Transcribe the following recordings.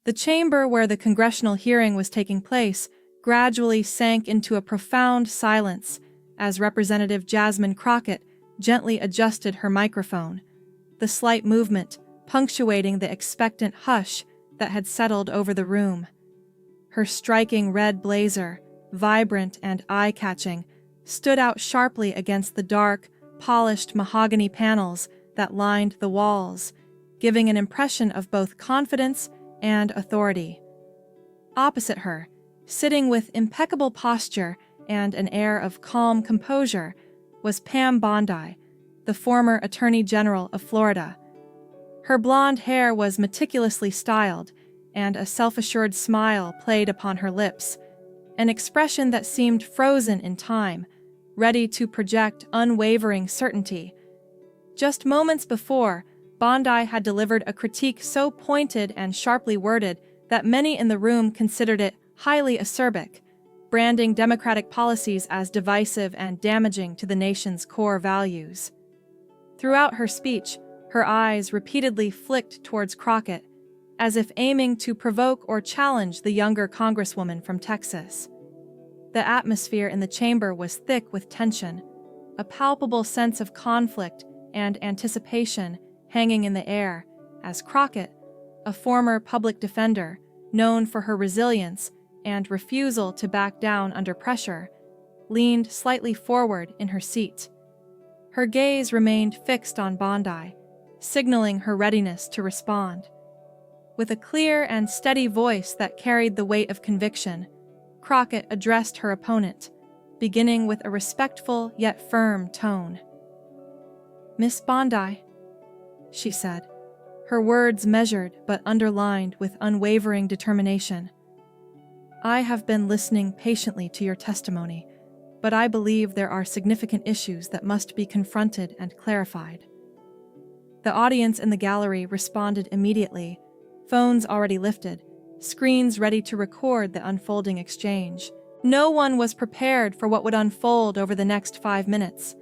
The chamber where the congressional hearing was taking place gradually sank into a profound silence as Representative Jasmine Crockett gently adjusted her microphone, the slight movement punctuating the expectant hush that had settled over the room. Her striking red blazer, vibrant and eye-catching, stood out sharply against the dark, polished mahogany panels that lined the walls, giving an impression of both confidence and authority. Opposite her, sitting with impeccable posture and an air of calm composure, was Pam Bondi, the former Attorney General of Florida. Her blonde hair was meticulously styled, and a self-assured smile played upon her lips, an expression that seemed frozen in time, ready to project unwavering certainty. Just moments before, Bondi had delivered a critique so pointed and sharply worded that many in the room considered it highly acerbic, branding Democratic policies as divisive and damaging to the nation's core values. Throughout her speech, her eyes repeatedly flicked towards Crockett, as if aiming to provoke or challenge the younger congresswoman from Texas. The atmosphere in the chamber was thick with tension, a palpable sense of conflict and anticipation hanging in the air as Crockett, a former public defender known for her resilience and refusal to back down under pressure, leaned slightly forward in her seat. Her gaze remained fixed on Bondi, signaling her readiness to respond. With a clear and steady voice that carried the weight of conviction, Crockett addressed her opponent, beginning with a respectful yet firm tone. "Miss Bondi," she said, her words measured but underlined with unwavering determination. "I have been listening patiently to your testimony, but I believe there are significant issues that must be confronted and clarified." The audience in the gallery responded immediately, phones already lifted, screens ready to record the unfolding exchange. No one was prepared for what would unfold over the next 5 minutes.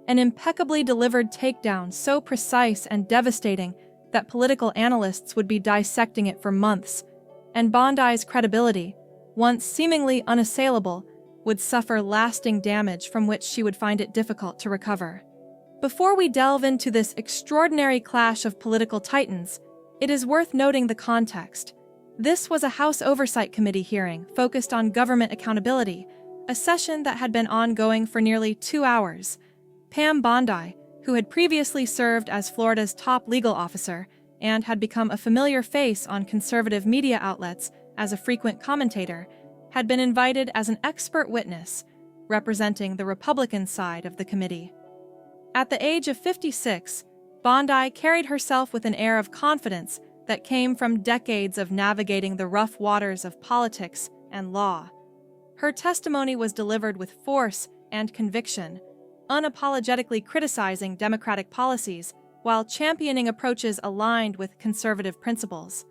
An impeccably delivered takedown so precise and devastating that political analysts would be dissecting it for months, and Bondi's credibility, once seemingly unassailable, would suffer lasting damage from which she would find it difficult to recover. Before we delve into this extraordinary clash of political titans, it is worth noting the context. This was a House Oversight Committee hearing focused on government accountability, a session that had been ongoing for nearly 2 hours. Pam Bondi, who had previously served as Florida's top legal officer and had become a familiar face on conservative media outlets as a frequent commentator, had been invited as an expert witness, representing the Republican side of the committee. At the age of 56, Bondi carried herself with an air of confidence that came from decades of navigating the rough waters of politics and law. Her testimony was delivered with force and conviction, unapologetically criticizing Democratic policies while championing approaches aligned with conservative principles.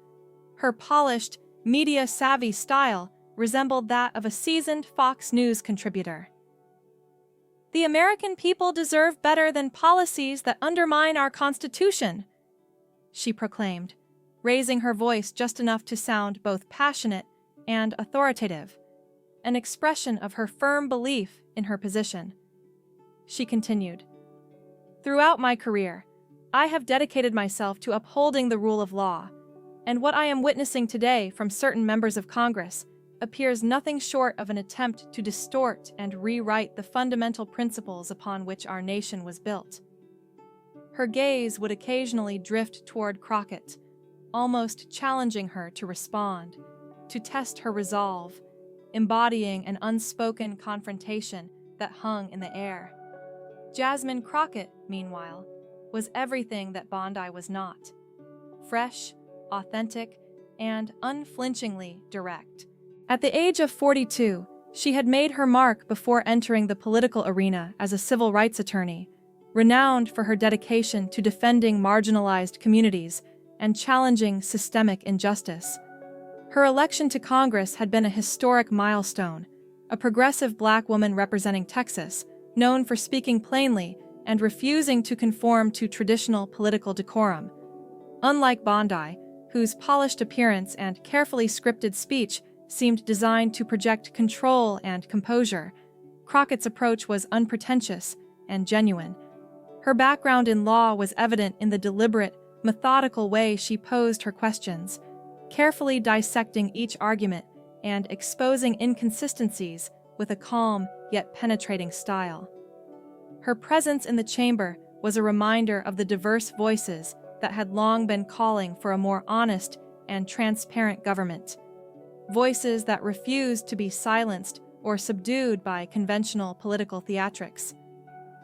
Her polished, media-savvy style resembled that of a seasoned Fox News contributor. "The American people deserve better than policies that undermine our Constitution," she proclaimed, raising her voice just enough to sound both passionate and authoritative, an expression of her firm belief in her position. She continued, "Throughout my career, I have dedicated myself to upholding the rule of law, and what I am witnessing today from certain members of Congress appears nothing short of an attempt to distort and rewrite the fundamental principles upon which our nation was built." Her gaze would occasionally drift toward Crockett, almost challenging her to respond, to test her resolve, embodying an unspoken confrontation that hung in the air. Jasmine Crockett, meanwhile, was everything that Bondi was not: fresh, authentic, and unflinchingly direct. At the age of 42, she had made her mark before entering the political arena as a civil rights attorney, renowned for her dedication to defending marginalized communities and challenging systemic injustice. Her election to Congress had been a historic milestone, a progressive Black woman representing Texas, known for speaking plainly and refusing to conform to traditional political decorum. Unlike Bondi, whose polished appearance and carefully scripted speech seemed designed to project control and composure. Crocketts' approach was unpretentious and genuine. Her background in law was evident in the deliberate, methodical way she posed her questions, carefully dissecting each argument and exposing inconsistencies with a calm yet penetrating style. Her presence in the chamber was a reminder of the diverse voices that had long been calling for a more honest and transparent government. Voices that refused to be silenced or subdued by conventional political theatrics.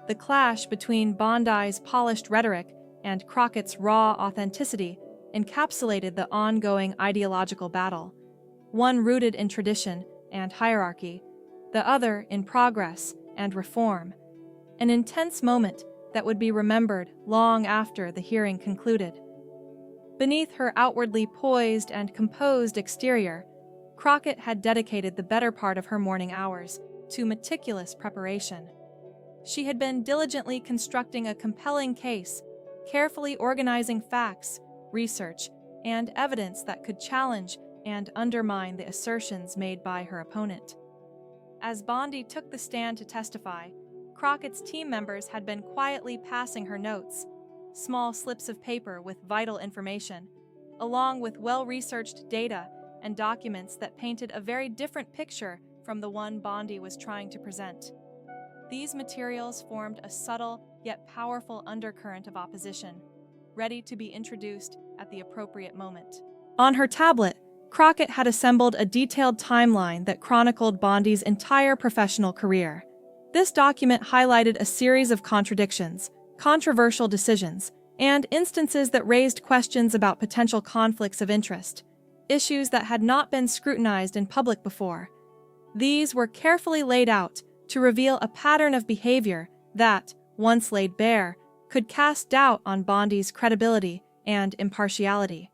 The clash between Bondi's polished rhetoric and Crocketts' raw authenticity encapsulated the ongoing ideological battle, one rooted in tradition and hierarchy, the other in progress and reform, an intense moment that would be remembered long after the hearing concluded. Beneath her outwardly poised and composed exterior, Crockett had dedicated the better part of her morning hours to meticulous preparation. She had been diligently constructing a compelling case, carefully organizing facts, research, and evidence that could challenge and undermine the assertions made by her opponent. As Bondi took the stand to testify, Crockett's team members had been quietly passing her notes, small slips of paper with vital information, along with well-researched data and documents that painted a very different picture from the one Bondi was trying to present. These materials formed a subtle yet powerful undercurrent of opposition, ready to be introduced at the appropriate moment. On her tablet, Crockett had assembled a detailed timeline that chronicled Bondi's entire professional career. This document highlighted a series of contradictions, controversial decisions, and instances that raised questions about potential conflicts of interest, issues that had not been scrutinized in public before. These were carefully laid out to reveal a pattern of behavior that, once laid bare, could cast doubt on Bondi's credibility and impartiality.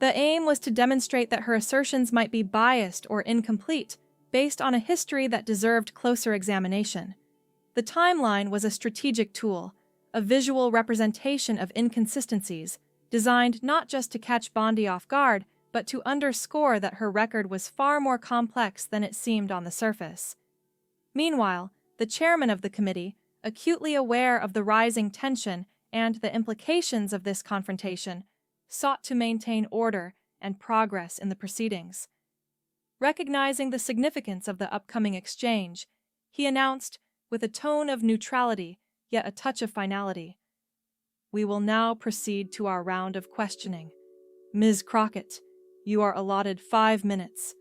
The aim was to demonstrate that her assertions might be biased or incomplete, based on a history that deserved closer examination. The timeline was a strategic tool, a visual representation of inconsistencies, designed not just to catch Bondi off guard, but to underscore that her record was far more complex than it seemed on the surface. Meanwhile, the chairman of the committee, acutely aware of the rising tension and the implications of this confrontation, sought to maintain order and progress in the proceedings. Recognizing the significance of the upcoming exchange, he announced, with a tone of neutrality yet a touch of finality, "We will now proceed to our round of questioning. Ms. Crockett, you are allotted 5 minutes."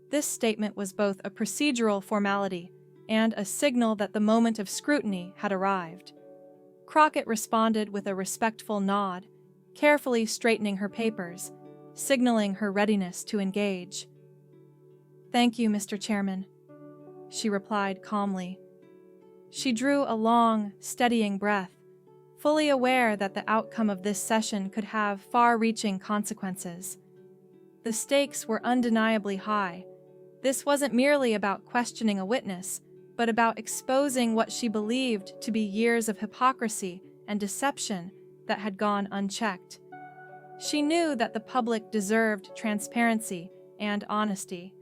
This statement was both a procedural formality and a signal that the moment of scrutiny had arrived. Crockett responded with a respectful nod, carefully straightening her papers, signaling her readiness to engage. "Thank you, Mr. Chairman," she replied calmly. She drew a long, steadying breath, fully aware that the outcome of this session could have far-reaching consequences. The stakes were undeniably high. This wasn't merely about questioning a witness, but about exposing what she believed to be years of hypocrisy and deception that had gone unchecked. She knew that the public deserved transparency and honesty,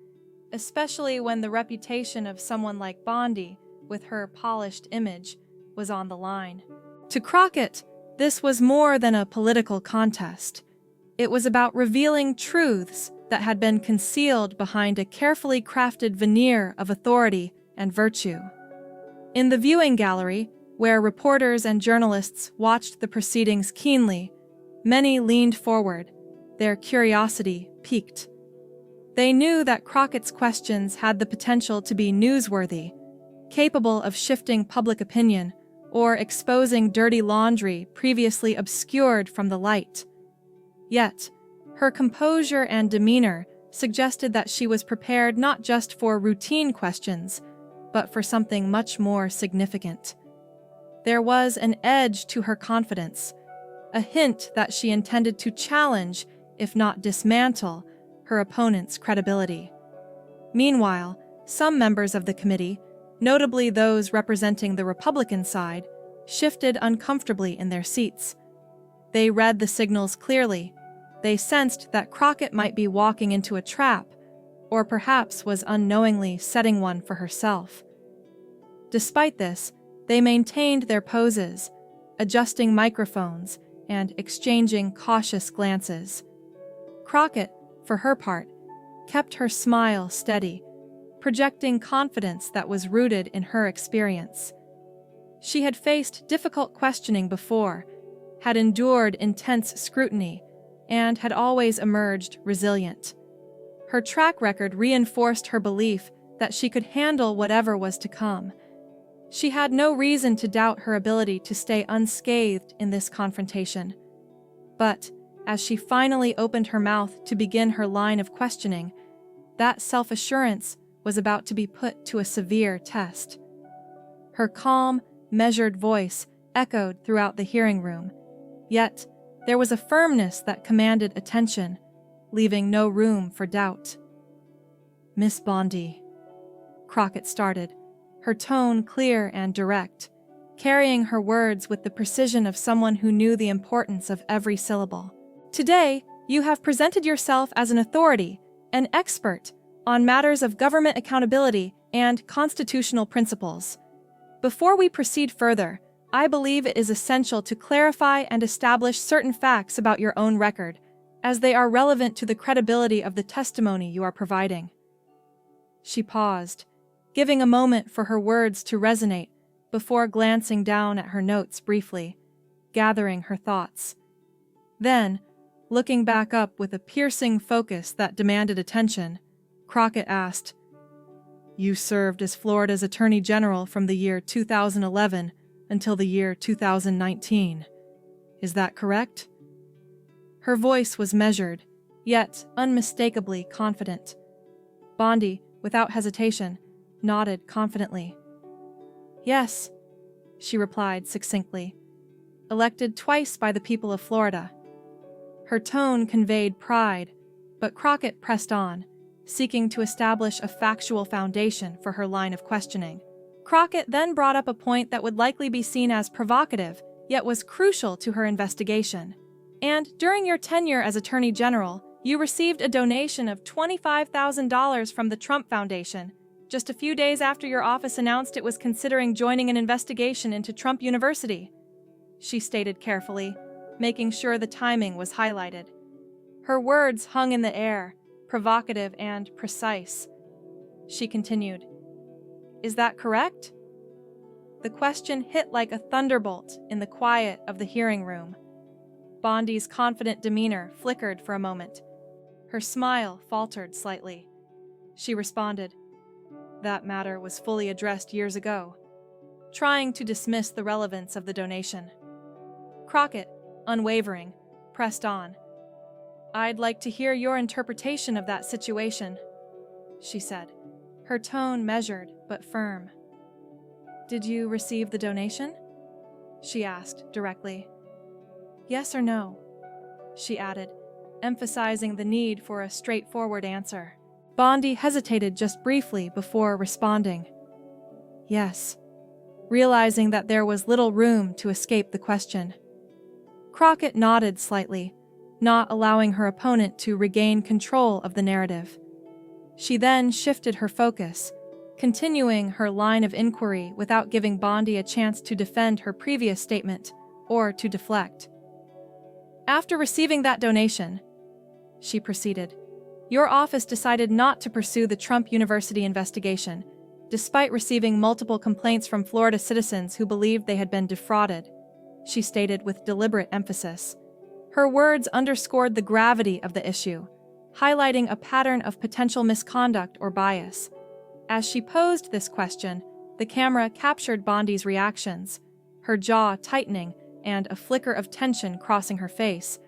especially when the reputation of someone like Bondi, with her polished image, was on the line. To Crockett, this was more than a political contest. It was about revealing truths that had been concealed behind a carefully crafted veneer of authority and virtue. In the viewing gallery, where reporters and journalists watched the proceedings keenly, many leaned forward, their curiosity piqued. They knew that Crockett's questions had the potential to be newsworthy, capable of shifting public opinion or exposing dirty laundry previously obscured from the light. Yet, her composure and demeanor suggested that she was prepared not just for routine questions, but for something much more significant. There was an edge to her confidence, a hint that she intended to challenge, if not dismantle, her opponent's credibility. Meanwhile, some members of the committee, notably those representing the Republican side, shifted uncomfortably in their seats. They read the signals clearly, They sensed that Crockett might be walking into a trap, or perhaps was unknowingly setting one for herself. Despite this, they maintained their poses, adjusting microphones and exchanging cautious glances. Crockett, for her part, kept her smile steady, projecting confidence that was rooted in her experience. She had faced difficult questioning before, had endured intense scrutiny, and had always emerged resilient. Her track record reinforced her belief that she could handle whatever was to come. She had no reason to doubt her ability to stay unscathed in this confrontation. But, as she finally opened her mouth to begin her line of questioning, that self-assurance was about to be put to a severe test. Her calm, measured voice echoed throughout the hearing room, yet there was a firmness that commanded attention, leaving no room for doubt. "Miss Bondi," Crockett started, her tone clear and direct, carrying her words with the precision of someone who knew the importance of every syllable. "Today, you have presented yourself as an authority, an expert, on matters of government accountability and constitutional principles. Before we proceed further, I believe it is essential to clarify and establish certain facts about your own record, as they are relevant to the credibility of the testimony you are providing." She paused, giving a moment for her words to resonate before glancing down at her notes briefly, gathering her thoughts. Then, looking back up with a piercing focus that demanded attention, Crockett asked, "You served as Florida's Attorney General from the year 2011 until the year 2019. Is that correct?" Her voice was measured, yet unmistakably confident. Bondi, without hesitation, nodded confidently. "Yes," she replied succinctly. "Elected twice by the people of Florida." Her tone conveyed pride, but Crockett pressed on, seeking to establish a factual foundation for her line of questioning. Crockett then brought up a point that would likely be seen as provocative, yet was crucial to her investigation. "And during your tenure as Attorney General, you received a donation of $25,000 from the Trump Foundation, just a few days after your office announced it was considering joining an investigation into Trump University," she stated carefully, making sure the timing was highlighted. Her words hung in the air, provocative and precise. She continued, "Is that correct?" The question hit like a thunderbolt in the quiet of the hearing room. Bondi's confident demeanor flickered for a moment. Her smile faltered slightly. She responded, "That matter was fully addressed years ago," trying to dismiss the relevance of the donation. Crockett, unwavering, pressed on. "I'd like to hear your interpretation of that situation," she said, her tone measured but firm. "Did you receive the donation?" she asked directly. "Yes or no?" she added, emphasizing the need for a straightforward answer. Bondi hesitated just briefly before responding, "Yes," realizing that there was little room to escape the question. Crockett nodded slightly, not allowing her opponent to regain control of the narrative. She then shifted her focus, continuing her line of inquiry without giving Bondi a chance to defend her previous statement or to deflect. "After receiving that donation," she proceeded, "your office decided not to pursue the Trump University investigation, despite receiving multiple complaints from Florida citizens who believed they had been defrauded," she stated with deliberate emphasis. Her words underscored the gravity of the issue, highlighting a pattern of potential misconduct or bias. As she posed this question, the camera captured Bondi's reactions, her jaw tightening and a flicker of tension crossing her face,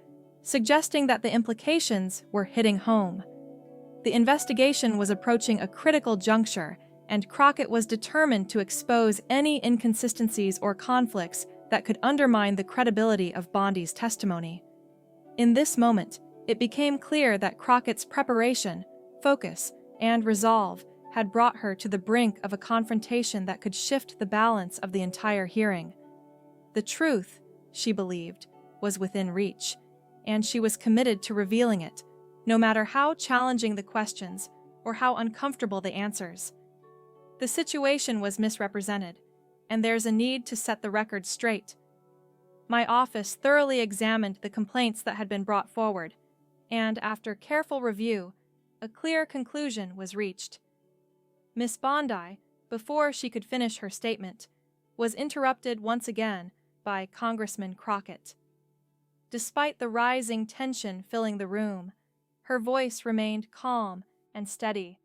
suggesting that the implications were hitting home. The investigation was approaching a critical juncture, and Crockett was determined to expose any inconsistencies or conflicts that could undermine the credibility of Bondi's testimony. In this moment, it became clear that Crockett's preparation, focus, and resolve had brought her to the brink of a confrontation that could shift the balance of the entire hearing. The truth, she believed, was within reach, and she was committed to revealing it, no matter how challenging the questions or how uncomfortable the answers. The situation was misrepresented, and there's a need to set the record straight. My office thoroughly examined the complaints that had been brought forward, and after careful review, a clear conclusion was reached. Miss Bondi, before she could finish her statement, was interrupted once again by Congressman Crockett. Despite the rising tension filling the room, her voice remained calm and steady,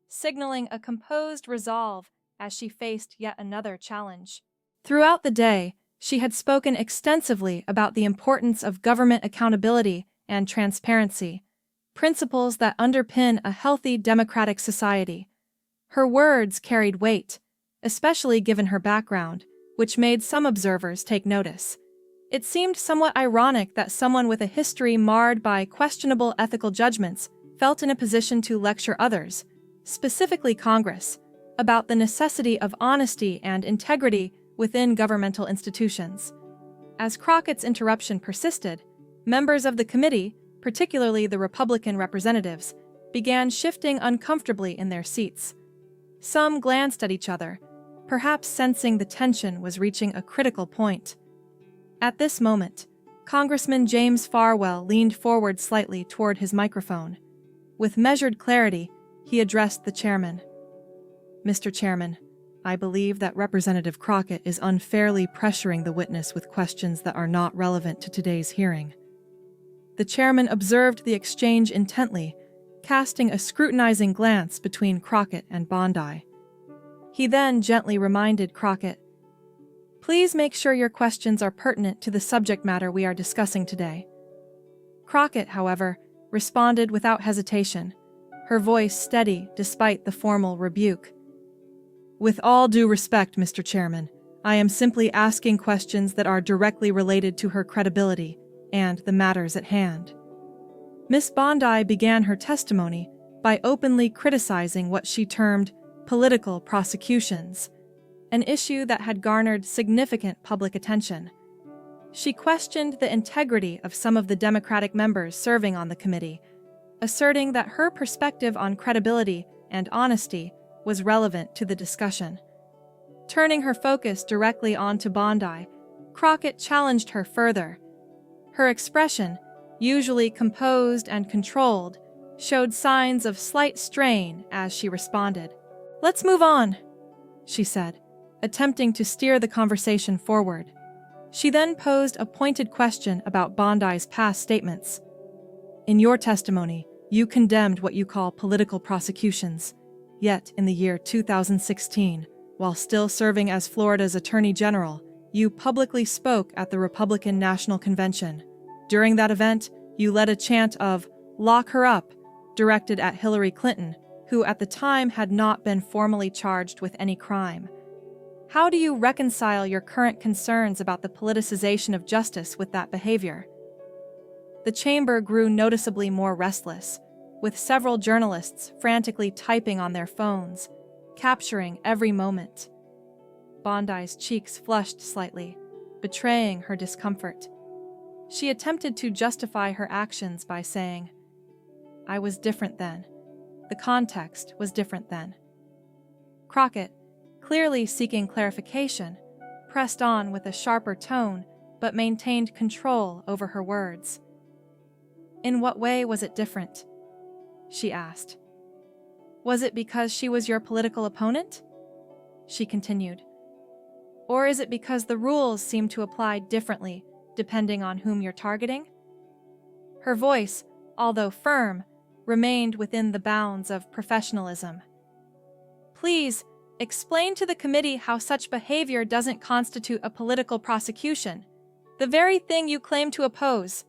signaling a composed resolve as she faced yet another challenge. Throughout the day, she had spoken extensively about the importance of government accountability and transparency, principles that underpin a healthy democratic society. Her words carried weight, especially given her background, which made some observers take notice. It seemed somewhat ironic that someone with a history marred by questionable ethical judgments felt in a position to lecture others, specifically Congress, about the necessity of honesty and integrity within governmental institutions. As Crockett's interruption persisted, members of the committee, particularly the Republican representatives, began shifting uncomfortably in their seats. Some glanced at each other, perhaps sensing the tension was reaching a critical point. At this moment, Congressman James Farwell leaned forward slightly toward his microphone. With measured clarity, he addressed the chairman. "Mr. Chairman, I believe that Representative Crockett is unfairly pressuring the witness with questions that are not relevant to today's hearing." The chairman observed the exchange intently, casting a scrutinizing glance between Crockett and Bondi. He then gently reminded Crockett, "Please make sure your questions are pertinent to the subject matter we are discussing today." Crockett, however, responded without hesitation, her voice steady despite the formal rebuke. "With all due respect, Mr. Chairman, I am simply asking questions that are directly related to her credibility and the matters at hand." Miss Bondi began her testimony by openly criticizing what she termed political prosecutions, an issue that had garnered significant public attention. She questioned the integrity of some of the Democratic members serving on the committee, asserting that her perspective on credibility and honesty was relevant to the discussion. Turning her focus directly onto Bondi, Crockett challenged her further. Her expression, usually composed and controlled, showed signs of slight strain as she responded. "Let's move on," she said, attempting to steer the conversation forward. She then posed a pointed question about Bondi's past statements. "In your testimony, you condemned what you call political prosecutions. Yet, in the year 2016, while still serving as Florida's Attorney General, you publicly spoke at the Republican National Convention. During that event, you led a chant of 'Lock her up,' directed at Hillary Clinton, who at the time had not been formally charged with any crime. How do you reconcile your current concerns about the politicization of justice with that behavior?" The chamber grew noticeably more restless, with several journalists frantically typing on their phones, capturing every moment. Bondi's cheeks flushed slightly, betraying her discomfort. She attempted to justify her actions by saying, "I was different then. The context was different then." Crockett, clearly seeking clarification, pressed on with a sharper tone but maintained control over her words. "In what way was it different?" she asked. "Was it because she was your political opponent?" she continued. "Or is it because the rules seem to apply differently depending on whom you're targeting?" Her voice, although firm, remained within the bounds of professionalism. "Please, explain to the committee how such behavior doesn't constitute a political prosecution, the very thing you claim to oppose,"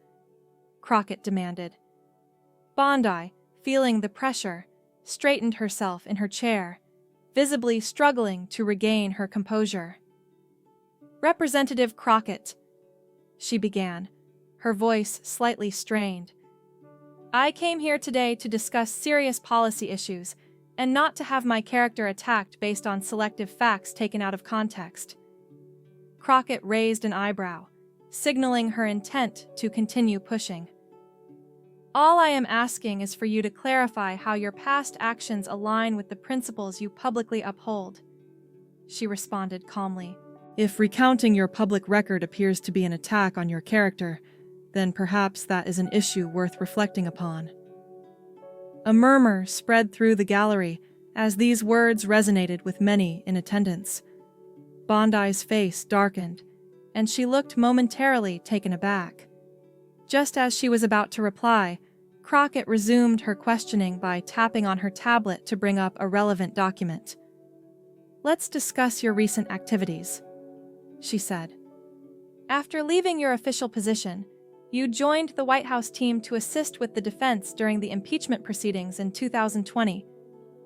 Crockett demanded. Bondi, feeling the pressure, straightened herself in her chair, visibly struggling to regain her composure. "Representative Crockett," she began, her voice slightly strained, "I came here today to discuss serious policy issues and not to have my character attacked based on selective facts taken out of context." Crockett raised an eyebrow, signaling her intent to continue pushing. All I am asking is for you to clarify how your past actions align with the principles you publicly uphold. She responded calmly. If recounting your public record appears to be an attack on your character, then perhaps that is an issue worth reflecting upon. A murmur spread through the gallery as these words resonated with many in attendance. Bondi's face darkened, and she looked momentarily taken aback. Just as she was about to reply, Crockett resumed her questioning by tapping on her tablet to bring up a relevant document. "Let's discuss your recent activities," she said. "After leaving your official position, you joined the White House team to assist with the defense during the impeachment proceedings in 2020.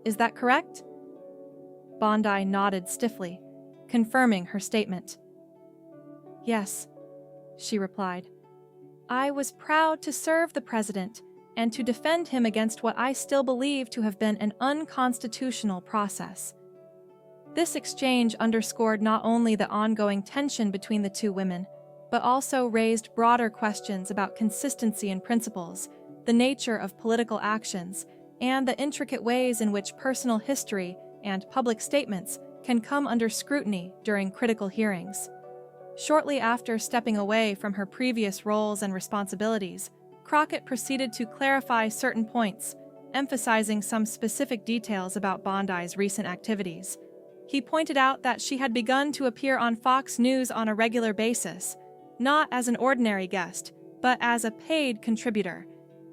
Is that correct?" Bondi nodded stiffly, confirming her statement. "Yes," she replied. "I was proud to serve the president and to defend him against what I still believe to have been an unconstitutional process." This exchange underscored not only the ongoing tension between the two women, but also raised broader questions about consistency in principles, the nature of political actions, and the intricate ways in which personal history and public statements can come under scrutiny during critical hearings. Shortly after stepping away from her previous roles and responsibilities, Crockett proceeded to clarify certain points, emphasizing some specific details about Bondi's recent activities. He pointed out that she had begun to appear on Fox News on a regular basis, not as an ordinary guest, but as a paid contributor.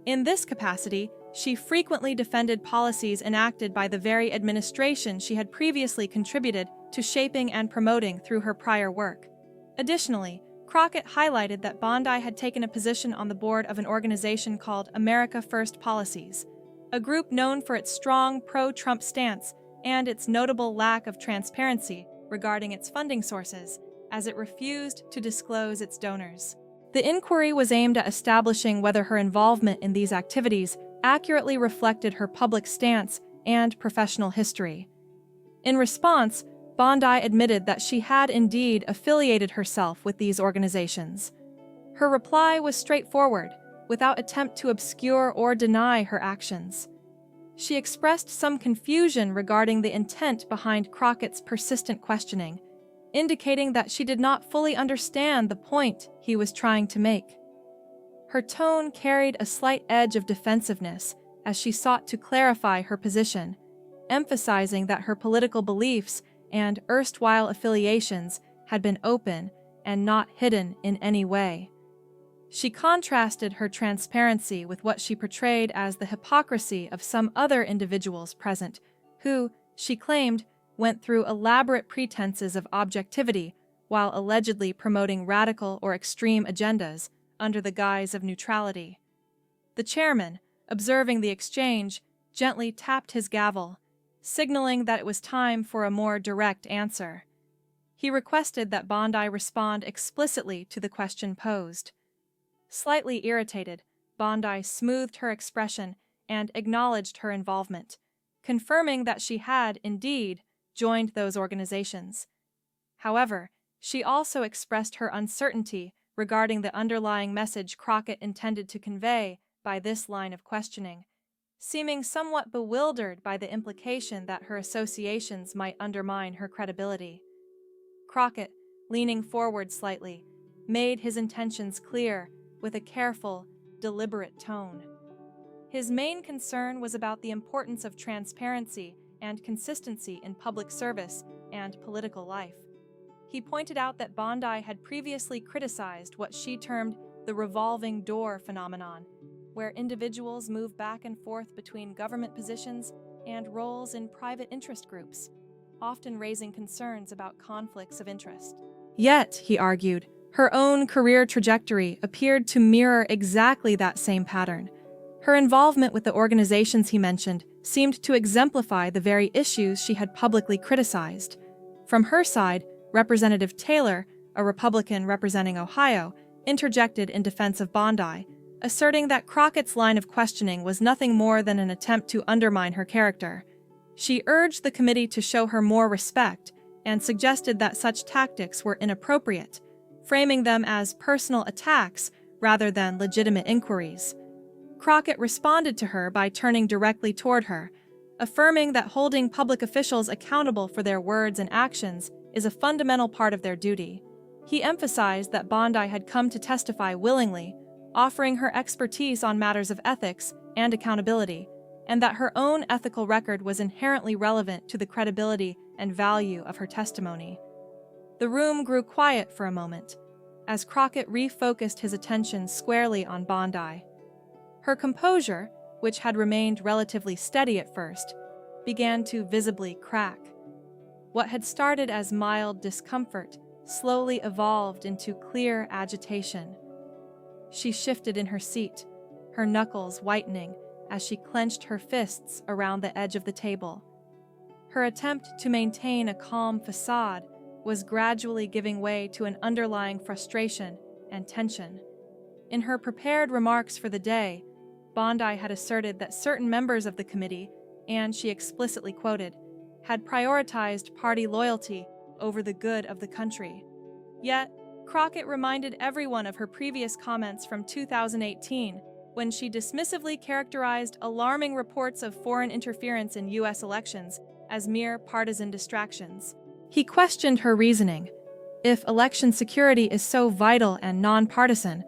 In this capacity, she frequently defended policies enacted by the very administration she had previously contributed to shaping and promoting through her prior work. Additionally, Crockett highlighted that Bondi had taken a position on the board of an organization called America First Policies, a group known for its strong pro-Trump stance and its notable lack of transparency regarding its funding sources, as it refused to disclose its donors. The inquiry was aimed at establishing whether her involvement in these activities accurately reflected her public stance and professional history. In response, Bondi admitted that she had indeed affiliated herself with these organizations. Her reply was straightforward, without attempt to obscure or deny her actions. She expressed some confusion regarding the intent behind Crockett's persistent questioning, indicating that she did not fully understand the point he was trying to make. Her tone carried a slight edge of defensiveness as she sought to clarify her position, emphasizing that her political beliefs and erstwhile affiliations had been open and not hidden in any way. She contrasted her transparency with what she portrayed as the hypocrisy of some other individuals present, who, she claimed, went through elaborate pretenses of objectivity while allegedly promoting radical or extreme agendas under the guise of neutrality. The chairman, observing the exchange, gently tapped his gavel, signaling that it was time for a more direct answer. He requested that Bondi respond explicitly to the question posed. Slightly irritated, Bondi smoothed her expression and acknowledged her involvement, confirming that she had, indeed, joined those organizations. However, she also expressed her uncertainty regarding the underlying message Crockett intended to convey by this line of questioning, seeming somewhat bewildered by the implication that her associations might undermine her credibility. Crockett, leaning forward slightly, made his intentions clear with a careful, deliberate tone. His main concern was about the importance of transparency and consistency in public service and political life. He pointed out that Bondi had previously criticized what she termed the revolving door phenomenon, where individuals move back and forth between government positions and roles in private interest groups, often raising concerns about conflicts of interest. Yet, he argued, her own career trajectory appeared to mirror exactly that same pattern. Her involvement with the organizations he mentioned seemed to exemplify the very issues she had publicly criticized. From her side, Representative Taylor, a Republican representing Ohio, interjected in defense of Bondi, asserting that Crockett's line of questioning was nothing more than an attempt to undermine her character. She urged the committee to show her more respect and suggested that such tactics were inappropriate, framing them as personal attacks rather than legitimate inquiries. Crockett responded to her by turning directly toward her, affirming that holding public officials accountable for their words and actions is a fundamental part of their duty. He emphasized that Bondi had come to testify willingly, offering her expertise on matters of ethics and accountability, and that her own ethical record was inherently relevant to the credibility and value of her testimony. The room grew quiet for a moment, as Crockett refocused his attention squarely on Bondi. Her composure, which had remained relatively steady at first, began to visibly crack. What had started as mild discomfort slowly evolved into clear agitation. She shifted in her seat, her knuckles whitening as she clenched her fists around the edge of the table. Her attempt to maintain a calm facade was gradually giving way to an underlying frustration and tension. In her prepared remarks for the day, Bondi had asserted that certain members of the committee, and she explicitly quoted, had prioritized party loyalty over the good of the country. Yet, Crockett reminded everyone of her previous comments from 2018, when she dismissively characterized alarming reports of foreign interference in U.S. elections as mere partisan distractions. He questioned her reasoning. If election security is so vital and nonpartisan,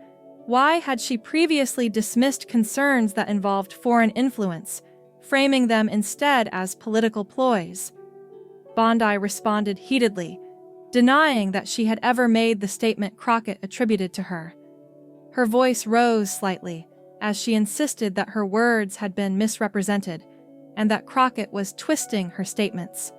why had she previously dismissed concerns that involved foreign influence, framing them instead as political ploys? Bondi responded heatedly, denying that she had ever made the statement Crockett attributed to her. Her voice rose slightly as she insisted that her words had been misrepresented and that Crockett was twisting her statements.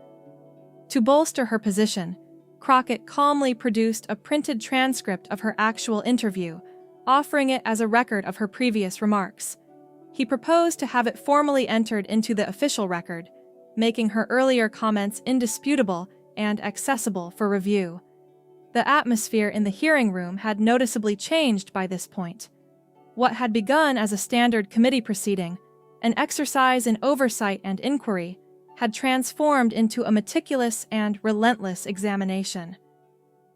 To bolster her position, Crockett calmly produced a printed transcript of her actual interview, offering it as a record of her previous remarks. He proposed to have it formally entered into the official record, making her earlier comments indisputable and accessible for review. The atmosphere in the hearing room had noticeably changed by this point. What had begun as a standard committee proceeding, an exercise in oversight and inquiry, had transformed into a meticulous and relentless examination.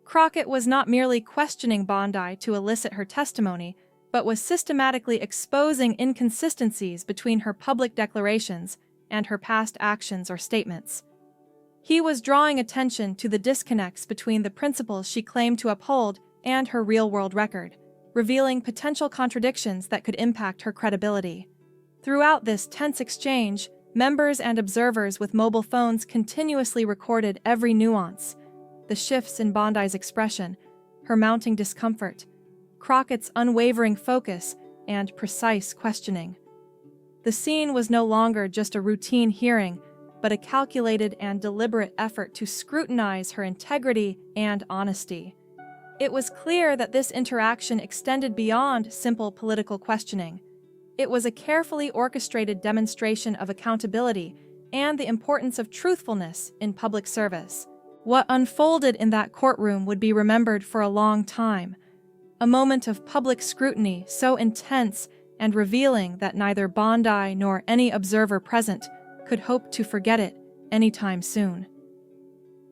Crockett was not merely questioning Bondi to elicit her testimony, but was systematically exposing inconsistencies between her public declarations and her past actions or statements. He was drawing attention to the disconnects between the principles she claimed to uphold and her real-world record, revealing potential contradictions that could impact her credibility. Throughout this tense exchange, members and observers with mobile phones continuously recorded every nuance: the shifts in Bondi's expression, her mounting discomfort, Crockett's unwavering focus, and precise questioning. The scene was no longer just a routine hearing, but a calculated and deliberate effort to scrutinize her integrity and honesty. It was clear that this interaction extended beyond simple political questioning. It was a carefully orchestrated demonstration of accountability and the importance of truthfulness in public service. What unfolded in that courtroom would be remembered for a long time, a moment of public scrutiny so intense and revealing that neither Bondi nor any observer present could hope to forget it anytime soon.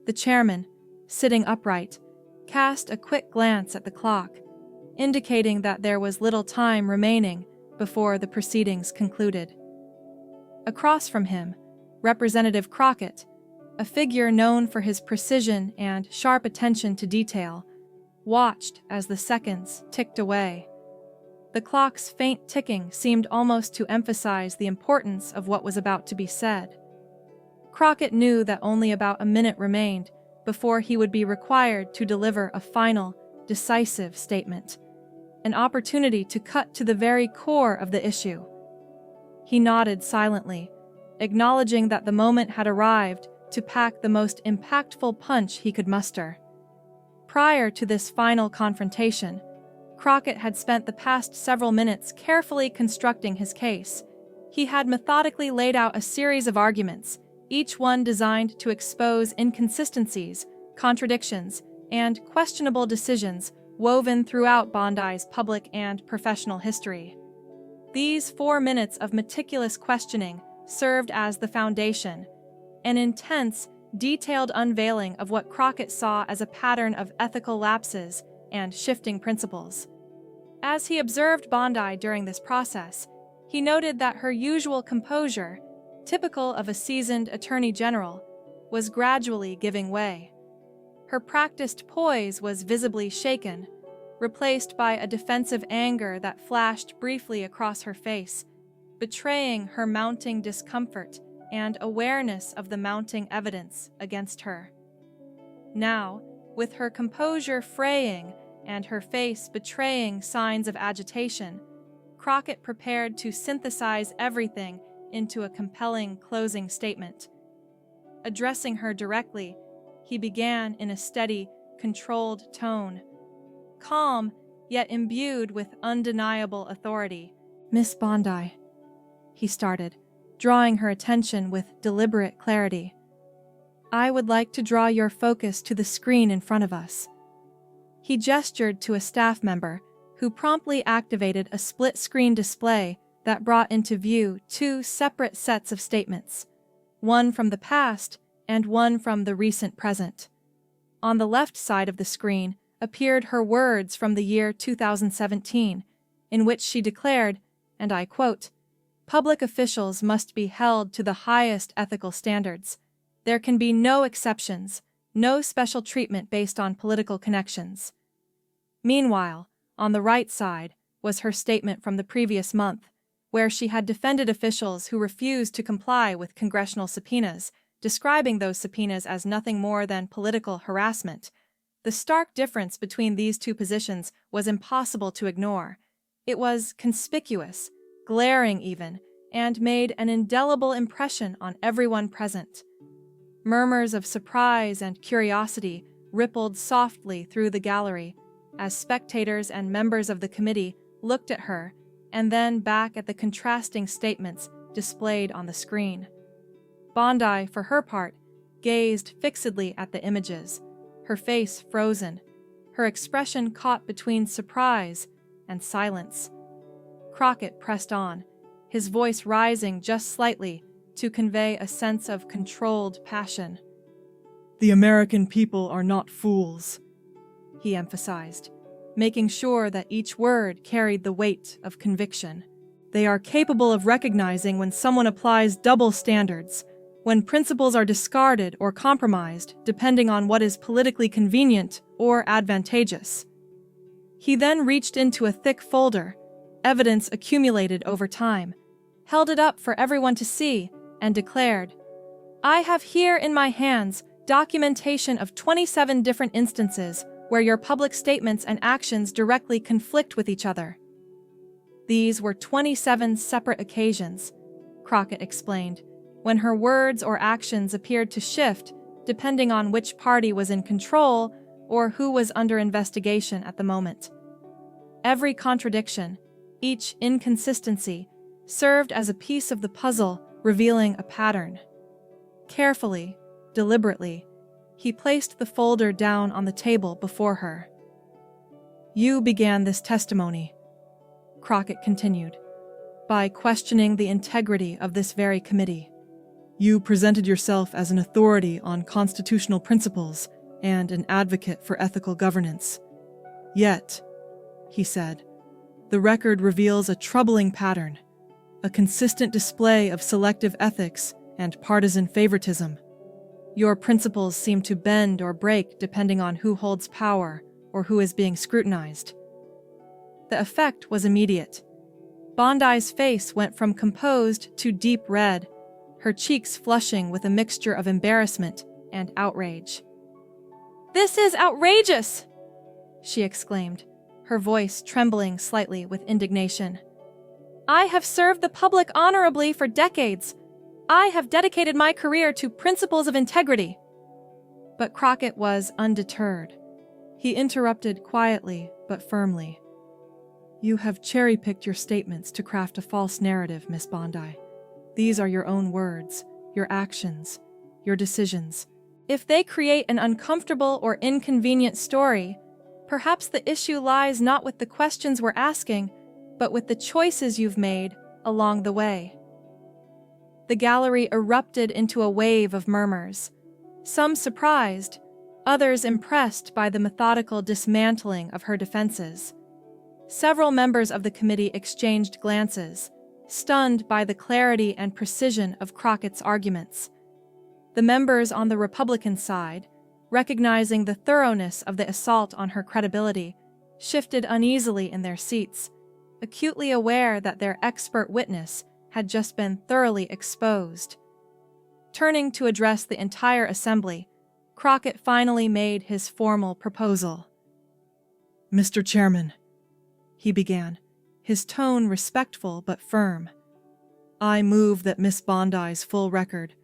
The chairman, sitting upright, cast a quick glance at the clock, indicating that there was little time remaining before the proceedings concluded. Across from him, Representative Crockett, a figure known for his precision and sharp attention to detail, watched as the seconds ticked away. The clock's faint ticking seemed almost to emphasize the importance of what was about to be said. Crockett knew that only about a minute remained before he would be required to deliver a final, decisive statement, an opportunity to cut to the very core of the issue. He nodded silently, acknowledging that the moment had arrived to pack the most impactful punch he could muster. Prior to this final confrontation, Crockett had spent the past several minutes carefully constructing his case. He had methodically laid out a series of arguments, each one designed to expose inconsistencies, contradictions, and questionable decisions woven throughout Bondi's public and professional history. These 4 minutes of meticulous questioning served as the foundation, an intense, detailed unveiling of what Crockett saw as a pattern of ethical lapses and shifting principles. As he observed Bondi during this process, He noted that her usual composure, typical of a seasoned attorney general, was gradually giving way. Her practiced poise was visibly shaken, replaced by a defensive anger that flashed briefly across her face, betraying her mounting discomfort and awareness of the mounting evidence against her. Now, with her composure fraying and her face betraying signs of agitation, Crockett prepared to synthesize everything into a compelling closing statement. Addressing her directly, he began in a steady, controlled tone. Calm, yet imbued with undeniable authority. "Miss Bondi," he started, drawing her attention with deliberate clarity. "I would like to draw your focus to the screen in front of us." He gestured to a staff member, who promptly activated a split-screen display that brought into view two separate sets of statements, one from the past and one from the recent present. On the left side of the screen appeared her words from the year 2017, in which she declared, and I quote, "Public officials must be held to the highest ethical standards. There can be no exceptions, no special treatment based on political connections." Meanwhile, on the right side was her statement from the previous month, where she had defended officials who refused to comply with congressional subpoenas, describing those subpoenas as nothing more than political harassment. The stark difference between these two positions was impossible to ignore. It was conspicuous, glaring even, and made an indelible impression on everyone present. Murmurs of surprise and curiosity rippled softly through the gallery as spectators and members of the committee looked at her and then back at the contrasting statements displayed on the screen. Bondi, for her part, gazed fixedly at the images, her face frozen, her expression caught between surprise and silence. Crockett pressed on, his voice rising just slightly to convey a sense of controlled passion. "The American people are not fools," he emphasized, making sure that each word carried the weight of conviction. "They are capable of recognizing when someone applies double standards, when principles are discarded or compromised depending on what is politically convenient or advantageous." He then reached into a thick folder, evidence accumulated over time, held it up for everyone to see, and declared, "I have here in my hands documentation of 27 different instances where your public statements and actions directly conflict with each other." These were 27 separate occasions, Crockett explained, when her words or actions appeared to shift depending on which party was in control or who was under investigation at the moment. Every contradiction, each inconsistency, served as a piece of the puzzle revealing a pattern. Carefully, deliberately, he placed the folder down on the table before her. "You began this testimony," Crockett continued, "by questioning the integrity of this very committee. You presented yourself as an authority on constitutional principles and an advocate for ethical governance. Yet," he said, "the record reveals a troubling pattern, a consistent display of selective ethics and partisan favoritism. Your principles seem to bend or break depending on who holds power or who is being scrutinized." The effect was immediate. Bondi's face went from composed to deep red, her cheeks flushing with a mixture of embarrassment and outrage. "This is outrageous!" she exclaimed, her voice trembling slightly with indignation. "I have served the public honorably for decades. I have dedicated my career to principles of integrity." But Crockett was undeterred. He interrupted quietly but firmly. "You have cherry-picked your statements to craft a false narrative, Miss Bondi. These are your own words, your actions, your decisions. If they create an uncomfortable or inconvenient story, perhaps the issue lies not with the questions we're asking, but with the choices you've made along the way." The gallery erupted into a wave of murmurs, some surprised, others impressed by the methodical dismantling of her defenses. Several members of the committee exchanged glances, stunned by the clarity and precision of Crocketts' arguments. The members on the Republican side, recognizing the thoroughness of the assault on her credibility, shifted uneasily in their seats, acutely aware that their expert witness had just been thoroughly exposed. Turning to address the entire assembly, Crockett finally made his formal proposal. "Mr. Chairman," he began, his tone respectful but firm, "I move that Miss Bondi's full record,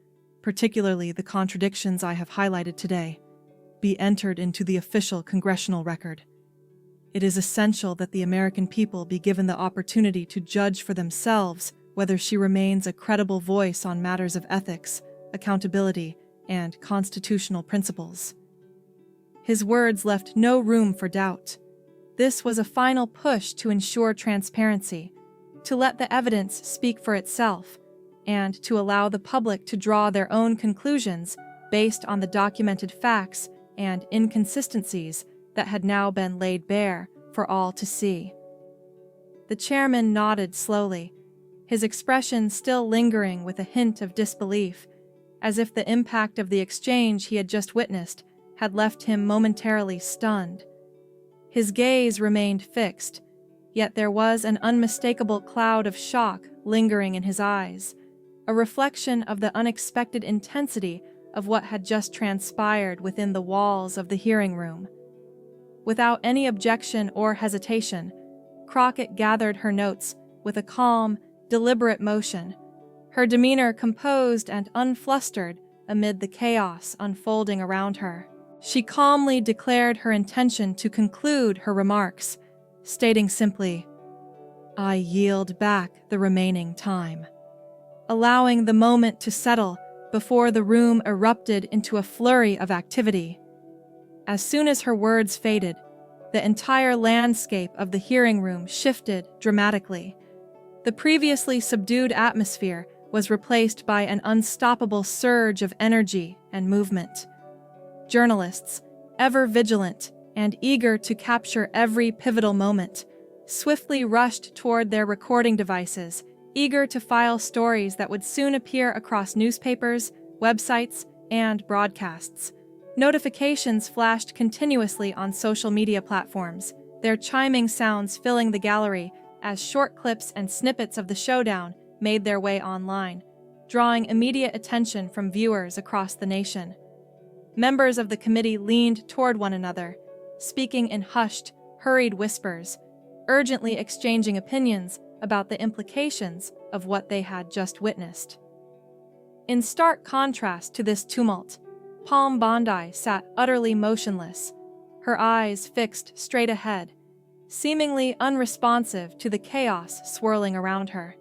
particularly the contradictions I have highlighted today, be entered into the official congressional record. It is essential that the American people be given the opportunity to judge for themselves whether she remains a credible voice on matters of ethics, accountability, and constitutional principles." His words left no room for doubt. This was a final push to ensure transparency, to let the evidence speak for itself, and to allow the public to draw their own conclusions based on the documented facts and inconsistencies that had now been laid bare for all to see. The chairman nodded slowly, his expression still lingering with a hint of disbelief, as if the impact of the exchange he had just witnessed had left him momentarily stunned. His gaze remained fixed, yet there was an unmistakable cloud of shock lingering in his eyes, a reflection of the unexpected intensity of what had just transpired within the walls of the hearing room. Without any objection or hesitation, Crockett gathered her notes with a calm, deliberate motion, her demeanor composed and unflustered amid the chaos unfolding around her. She calmly declared her intention to conclude her remarks, stating simply, "I yield back the remaining time," allowing the moment to settle before the room erupted into a flurry of activity. As soon as her words faded, the entire landscape of the hearing room shifted dramatically. The previously subdued atmosphere was replaced by an unstoppable surge of energy and movement. Journalists, ever vigilant and eager to capture every pivotal moment, swiftly rushed toward their recording devices, eager to file stories that would soon appear across newspapers, websites, and broadcasts. Notifications flashed continuously on social media platforms, their chiming sounds filling the gallery as short clips and snippets of the showdown made their way online, drawing immediate attention from viewers across the nation. Members of the committee leaned toward one another, speaking in hushed, hurried whispers, urgently exchanging opinions about the implications of what they had just witnessed. In stark contrast to this tumult, Palm Bondi sat utterly motionless, her eyes fixed straight ahead, seemingly unresponsive to the chaos swirling around her.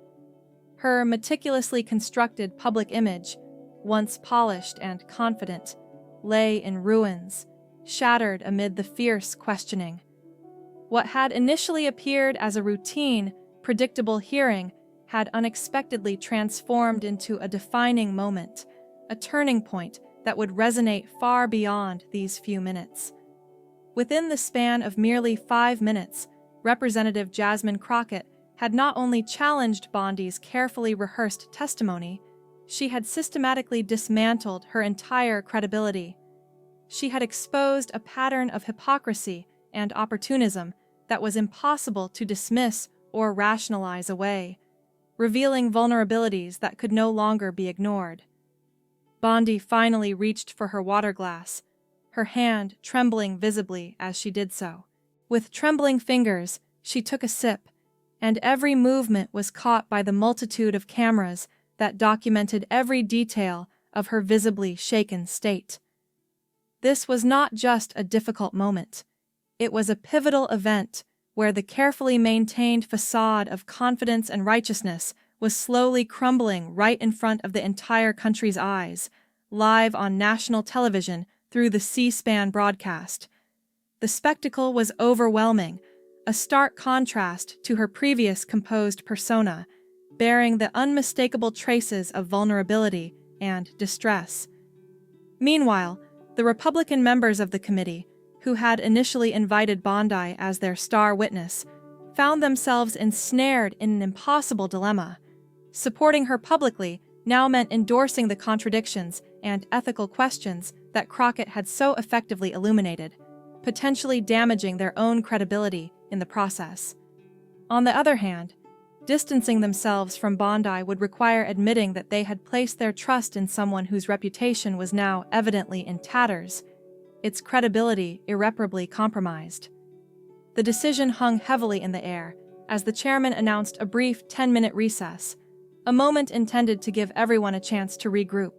Her meticulously constructed public image, once polished and confident, lay in ruins, shattered amid the fierce questioning. What had initially appeared as a routine, predictable hearing had unexpectedly transformed into a defining moment, a turning point that would resonate far beyond these few minutes. Within the span of merely 5 minutes, Representative Jasmine Crockett had not only challenged Bondi's carefully rehearsed testimony, she had systematically dismantled her entire credibility. She had exposed a pattern of hypocrisy and opportunism that was impossible to dismiss or rationalize away, revealing vulnerabilities that could no longer be ignored. Bondi finally reached for her water glass, her hand trembling visibly as she did so. With trembling fingers, she took a sip, and every movement was caught by the multitude of cameras that documented every detail of her visibly shaken state. This was not just a difficult moment. It was a pivotal event where the carefully maintained facade of confidence and righteousness was slowly crumbling right in front of the entire country's eyes, live on national television through the C-SPAN broadcast. The spectacle was overwhelming, a stark contrast to her previous composed persona, bearing the unmistakable traces of vulnerability and distress. Meanwhile, the Republican members of the committee, who had initially invited Bondi as their star witness, found themselves ensnared in an impossible dilemma. Supporting her publicly now meant endorsing the contradictions and ethical questions that Crockett had so effectively illuminated, potentially damaging their own credibility in the process. On the other hand, distancing themselves from Bondi would require admitting that they had placed their trust in someone whose reputation was now evidently in tatters, its credibility irreparably compromised. The decision hung heavily in the air as the chairman announced a brief 10-minute recess, a moment intended to give everyone a chance to regroup.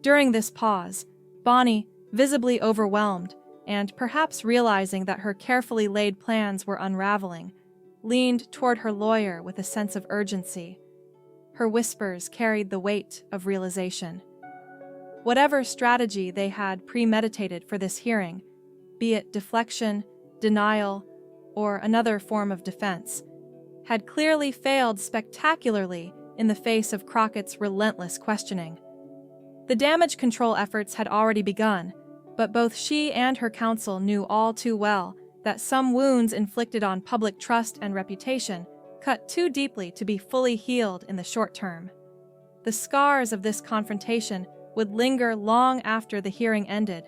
During this pause, Bonnie, visibly overwhelmed and perhaps realizing that her carefully laid plans were unraveling, leaned toward her lawyer with a sense of urgency. Her whispers carried the weight of realization. Whatever strategy they had premeditated for this hearing, be it deflection, denial, or another form of defense, had clearly failed spectacularly in the face of Crockett's relentless questioning. The damage control efforts had already begun, but both she and her counsel knew all too well that some wounds inflicted on public trust and reputation cut too deeply to be fully healed in the short term. The scars of this confrontation would linger long after the hearing ended,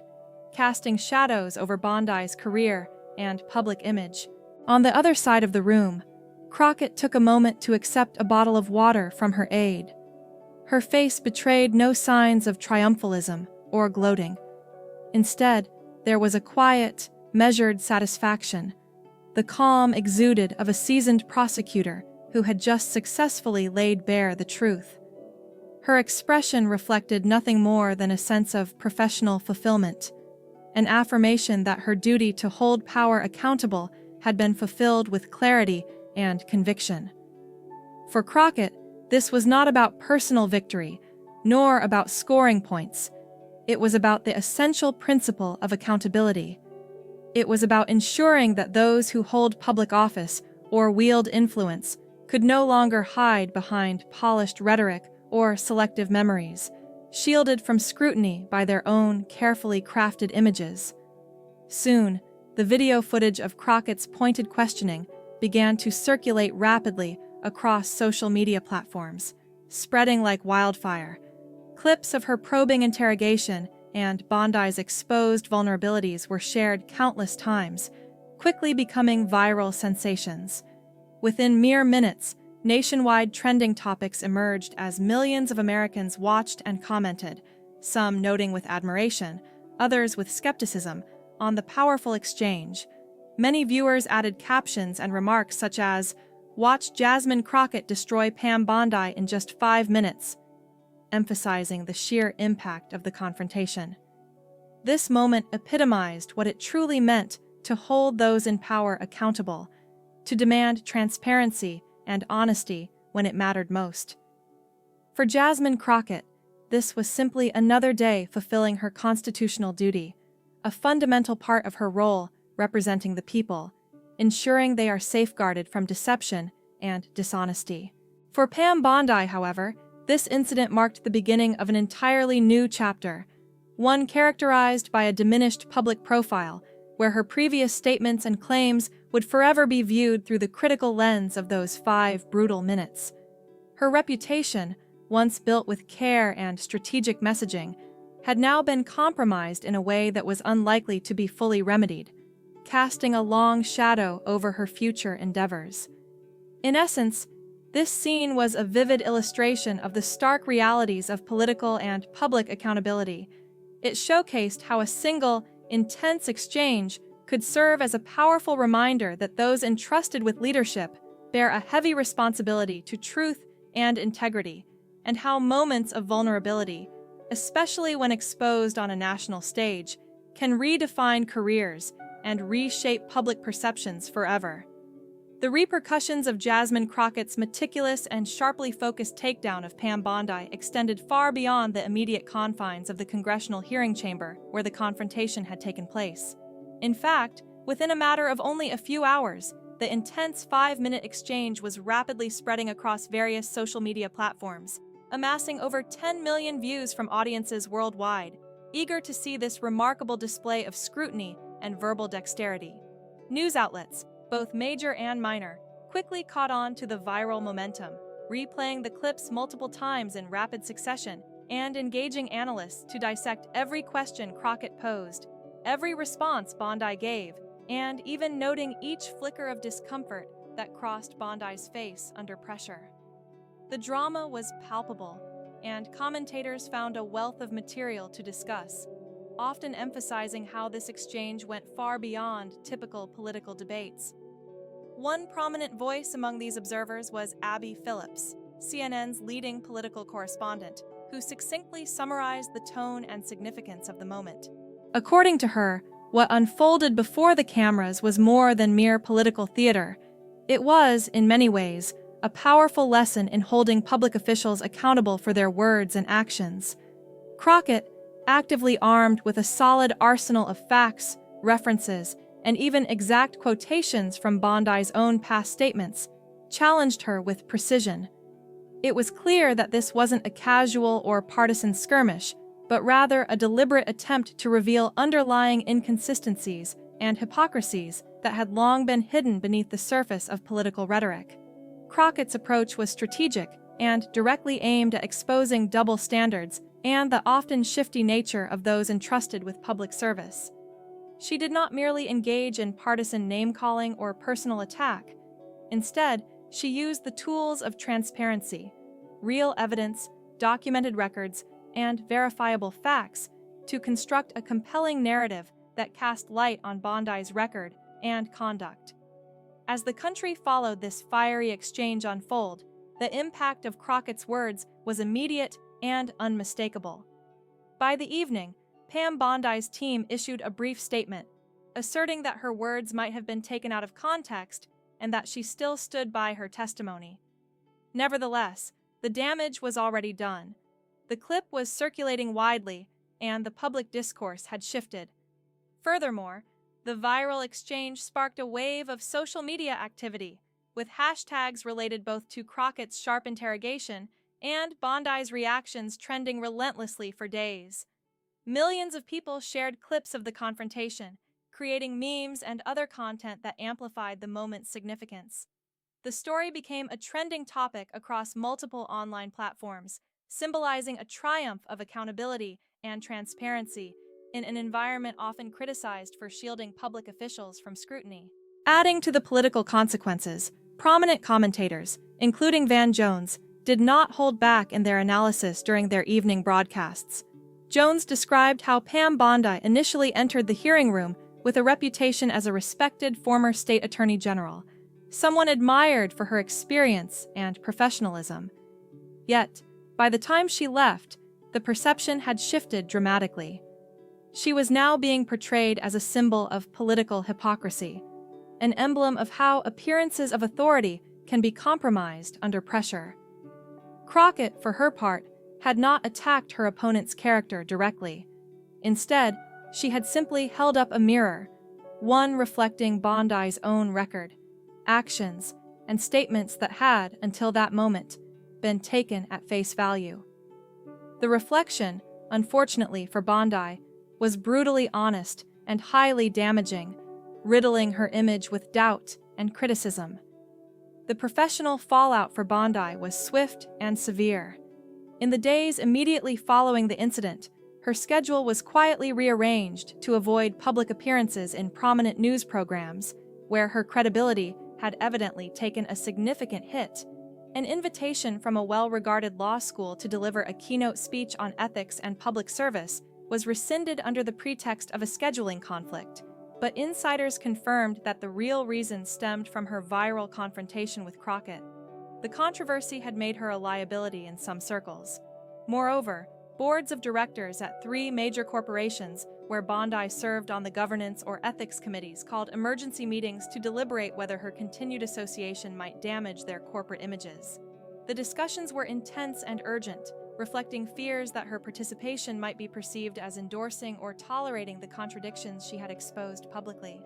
casting shadows over Bondi's career and public image. On the other side of the room, Crockett took a moment to accept a bottle of water from her aide. Her face betrayed no signs of triumphalism or gloating. Instead, there was a quiet, measured satisfaction, the calm exuded of a seasoned prosecutor who had just successfully laid bare the truth. Her expression reflected nothing more than a sense of professional fulfillment, an affirmation that her duty to hold power accountable had been fulfilled with clarity and conviction. For Crockett, this was not about personal victory, nor about scoring points. It was about the essential principle of accountability. It was about ensuring that those who hold public office or wield influence could no longer hide behind polished rhetoric or selective memories, shielded from scrutiny by their own carefully crafted images. Soon, the video footage of Crockett's pointed questioning began to circulate rapidly across social media platforms, spreading like wildfire. Clips of her probing interrogation and Bondi's exposed vulnerabilities were shared countless times, quickly becoming viral sensations. Within mere minutes, nationwide trending topics emerged as millions of Americans watched and commented, some noting with admiration, others with skepticism, on the powerful exchange. Many viewers added captions and remarks such as, "Watch Jasmine Crockett destroy Pam Bondi in just 5 minutes," emphasizing the sheer impact of the confrontation. This moment epitomized what it truly meant to hold those in power accountable, to demand transparency and honesty when it mattered most. For Jasmine Crockett, this was simply another day fulfilling her constitutional duty, a fundamental part of her role representing the people, ensuring they are safeguarded from deception and dishonesty. For Pam Bondi, however, this incident marked the beginning of an entirely new chapter, one characterized by a diminished public profile, where her previous statements and claims would forever be viewed through the critical lens of those 5 brutal minutes. Her reputation, once built with care and strategic messaging, had now been compromised in a way that was unlikely to be fully remedied, casting a long shadow over her future endeavors. In essence, this scene was a vivid illustration of the stark realities of political and public accountability. It showcased how a single, intense exchange could serve as a powerful reminder that those entrusted with leadership bear a heavy responsibility to truth and integrity, and how moments of vulnerability, especially when exposed on a national stage, can redefine careers and reshape public perceptions forever. The repercussions of Jasmine Crockett's meticulous and sharply focused takedown of Pam Bondi extended far beyond the immediate confines of the congressional hearing chamber where the confrontation had taken place. In fact, within a matter of only a few hours, the intense 5-minute exchange was rapidly spreading across various social media platforms, amassing over 10 million views from audiences worldwide, eager to see this remarkable display of scrutiny and verbal dexterity. News outlets, both major and minor, quickly caught on to the viral momentum, replaying the clips multiple times in rapid succession and engaging analysts to dissect every question Crockett posed, every response Bondi gave, and even noting each flicker of discomfort that crossed Bondi's face under pressure. The drama was palpable, and commentators found a wealth of material to discuss, often emphasizing how this exchange went far beyond typical political debates. One prominent voice among these observers was Abby Phillips, CNN's leading political correspondent, who succinctly summarized the tone and significance of the moment. According to her, what unfolded before the cameras was more than mere political theater. It was, in many ways, a powerful lesson in holding public officials accountable for their words and actions. Crockett, actively armed with a solid arsenal of facts, references, and even exact quotations from Bondi's own past statements, challenged her with precision. It was clear that this wasn't a casual or partisan skirmish, but rather a deliberate attempt to reveal underlying inconsistencies and hypocrisies that had long been hidden beneath the surface of political rhetoric. Crockett's approach was strategic and directly aimed at exposing double standards and the often shifty nature of those entrusted with public service. She did not merely engage in partisan name-calling or personal attack. Instead, she used the tools of transparency, real evidence, documented records, and verifiable facts to construct a compelling narrative that cast light on Bondi's record and conduct. As the country followed this fiery exchange unfold, the impact of Crockett's words was immediate and unmistakable. By the evening, Pam Bondi's team issued a brief statement, asserting that her words might have been taken out of context and that she still stood by her testimony. Nevertheless, the damage was already done. The clip was circulating widely, and the public discourse had shifted. Furthermore, the viral exchange sparked a wave of social media activity, with hashtags related both to Crockett's sharp interrogation and Bondi's reactions trending relentlessly for days. Millions of people shared clips of the confrontation, creating memes and other content that amplified the moment's significance. The story became a trending topic across multiple online platforms, symbolizing a triumph of accountability and transparency in an environment often criticized for shielding public officials from scrutiny. Adding to the political consequences, prominent commentators, including Van Jones, did not hold back in their analysis during their evening broadcasts. Jones described how Pam Bondi initially entered the hearing room with a reputation as a respected former state attorney general, someone admired for her experience and professionalism. Yet, by the time she left, the perception had shifted dramatically. She was now being portrayed as a symbol of political hypocrisy, an emblem of how appearances of authority can be compromised under pressure. Crockett, for her part, had not attacked her opponent's character directly. Instead, she had simply held up a mirror, one reflecting Bondi's own record, actions, and statements that had, until that moment, been taken at face value. The reflection, unfortunately for Bondi, was brutally honest and highly damaging, riddling her image with doubt and criticism. The professional fallout for Bondi was swift and severe. In the days immediately following the incident, her schedule was quietly rearranged to avoid public appearances in prominent news programs, where her credibility had evidently taken a significant hit. An invitation from a well-regarded law school to deliver a keynote speech on ethics and public service was rescinded under the pretext of a scheduling conflict, but insiders confirmed that the real reason stemmed from her viral confrontation with Crockett. The controversy had made her a liability in some circles. Moreover, boards of directors at 3 major corporations where Bondi served on the governance or ethics committees called emergency meetings to deliberate whether her continued association might damage their corporate images. The discussions were intense and urgent, reflecting fears that her participation might be perceived as endorsing or tolerating the contradictions she had exposed publicly.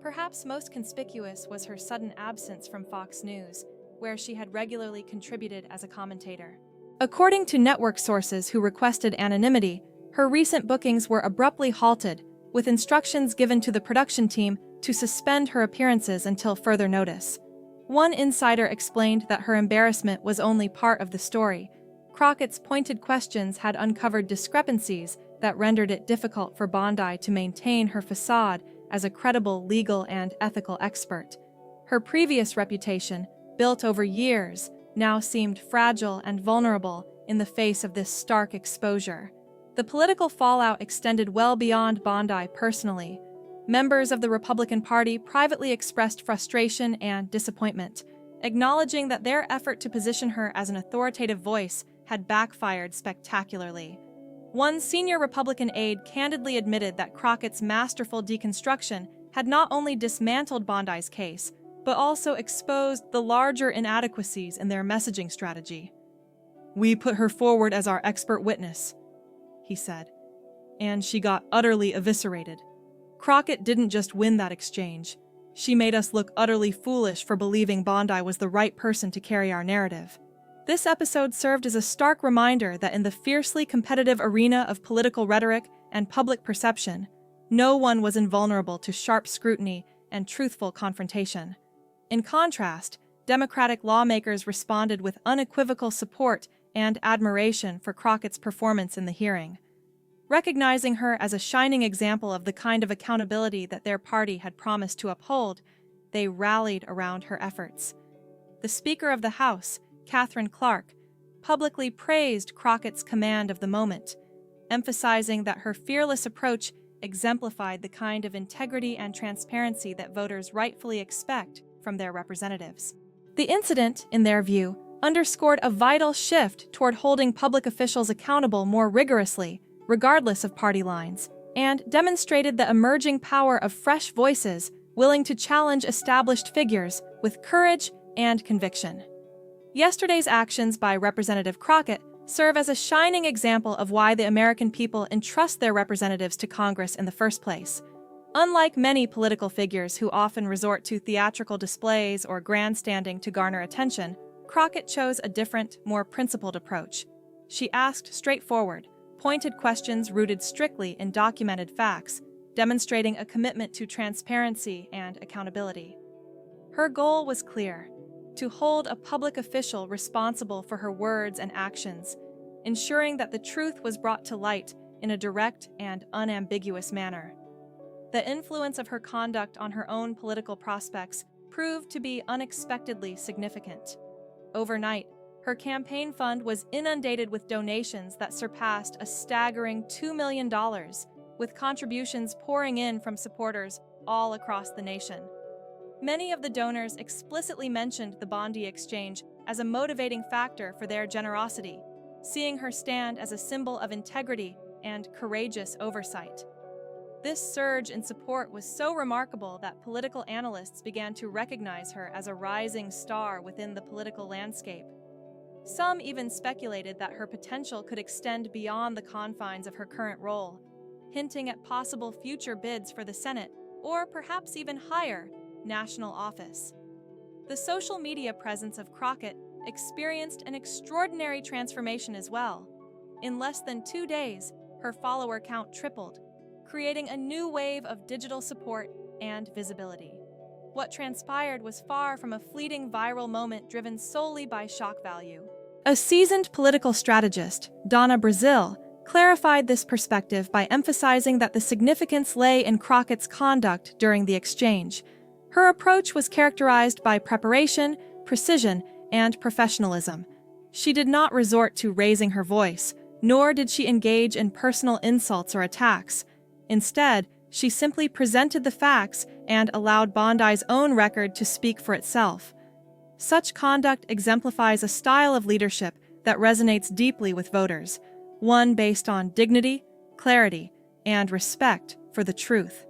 Perhaps most conspicuous was her sudden absence from Fox News, where she had regularly contributed as a commentator. According to network sources who requested anonymity, her recent bookings were abruptly halted, with instructions given to the production team to suspend her appearances until further notice. One insider explained that her embarrassment was only part of the story. Crockett's pointed questions had uncovered discrepancies that rendered it difficult for Bondi to maintain her facade as a credible legal and ethical expert. Her previous reputation, built over years, now seemed fragile and vulnerable in the face of this stark exposure. The political fallout extended well beyond Bondi personally. Members of the Republican Party privately expressed frustration and disappointment, acknowledging that their effort to position her as an authoritative voice had backfired spectacularly. One senior Republican aide candidly admitted that Crockett's masterful deconstruction had not only dismantled Bondi's case, but also exposed the larger inadequacies in their messaging strategy. "We put her forward as our expert witness," he said, "and she got utterly eviscerated. Crockett didn't just win that exchange. She made us look utterly foolish for believing Bondi was the right person to carry our narrative." This episode served as a stark reminder that in the fiercely competitive arena of political rhetoric and public perception, no one was invulnerable to sharp scrutiny and truthful confrontation. In contrast, Democratic lawmakers responded with unequivocal support and admiration for Crockett's performance in the hearing. Recognizing her as a shining example of the kind of accountability that their party had promised to uphold, they rallied around her efforts. The Speaker of the House, Catherine Clark, publicly praised Crockett's command of the moment, emphasizing that her fearless approach exemplified the kind of integrity and transparency that voters rightfully expect from their representatives. The incident, in their view, underscored a vital shift toward holding public officials accountable more rigorously, regardless of party lines, and demonstrated the emerging power of fresh voices willing to challenge established figures with courage and conviction. Yesterday's actions by Representative Crockett serve as a shining example of why the American people entrust their representatives to Congress in the first place. Unlike many political figures who often resort to theatrical displays or grandstanding to garner attention, Crockett chose a different, more principled approach. She asked straightforward, pointed questions rooted strictly in documented facts, demonstrating a commitment to transparency and accountability. Her goal was clear: to hold a public official responsible for her words and actions, ensuring that the truth was brought to light in a direct and unambiguous manner. The influence of her conduct on her own political prospects proved to be unexpectedly significant. Overnight, her campaign fund was inundated with donations that surpassed a staggering $2 million, with contributions pouring in from supporters all across the nation. Many of the donors explicitly mentioned the Bondi exchange as a motivating factor for their generosity, seeing her stand as a symbol of integrity and courageous oversight. This surge in support was so remarkable that political analysts began to recognize her as a rising star within the political landscape. Some even speculated that her potential could extend beyond the confines of her current role, hinting at possible future bids for the Senate, or perhaps even higher, national office. The social media presence of Crockett experienced an extraordinary transformation as well. In less than 2 days, her follower count tripled, creating a new wave of digital support and visibility. What transpired was far from a fleeting viral moment driven solely by shock value. A seasoned political strategist, Donna Brazil, clarified this perspective by emphasizing that the significance lay in Crockett's conduct during the exchange. Her approach was characterized by preparation, precision, and professionalism. She did not resort to raising her voice, nor did she engage in personal insults or attacks. Instead, she simply presented the facts and allowed Bondi's own record to speak for itself. Such conduct exemplifies a style of leadership that resonates deeply with voters, one based on dignity, clarity, and respect for the truth.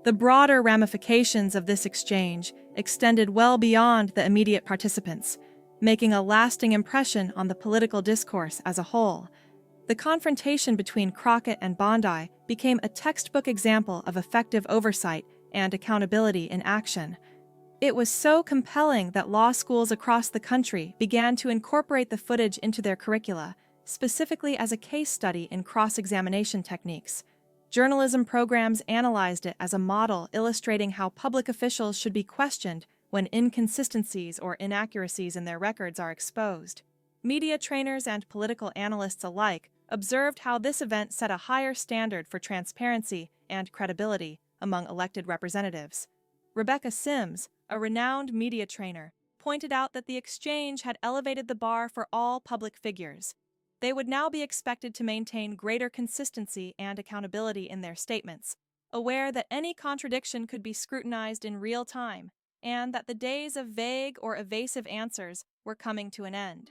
The broader ramifications of this exchange extended well beyond the immediate participants, making a lasting impression on the political discourse as a whole. The confrontation between Crockett and Bondi became a textbook example of effective oversight and accountability in action. It was so compelling that law schools across the country began to incorporate the footage into their curricula, specifically as a case study in cross-examination techniques. Journalism programs analyzed it as a model illustrating how public officials should be questioned when inconsistencies or inaccuracies in their records are exposed. Media trainers and political analysts alike observed how this event set a higher standard for transparency and credibility among elected representatives. Rebecca Sims, a renowned media trainer, pointed out that the exchange had elevated the bar for all public figures. They would now be expected to maintain greater consistency and accountability in their statements, aware that any contradiction could be scrutinized in real time, and that the days of vague or evasive answers were coming to an end.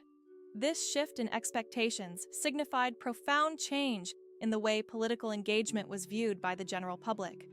This shift in expectations signified profound change in the way political engagement was viewed by the general public.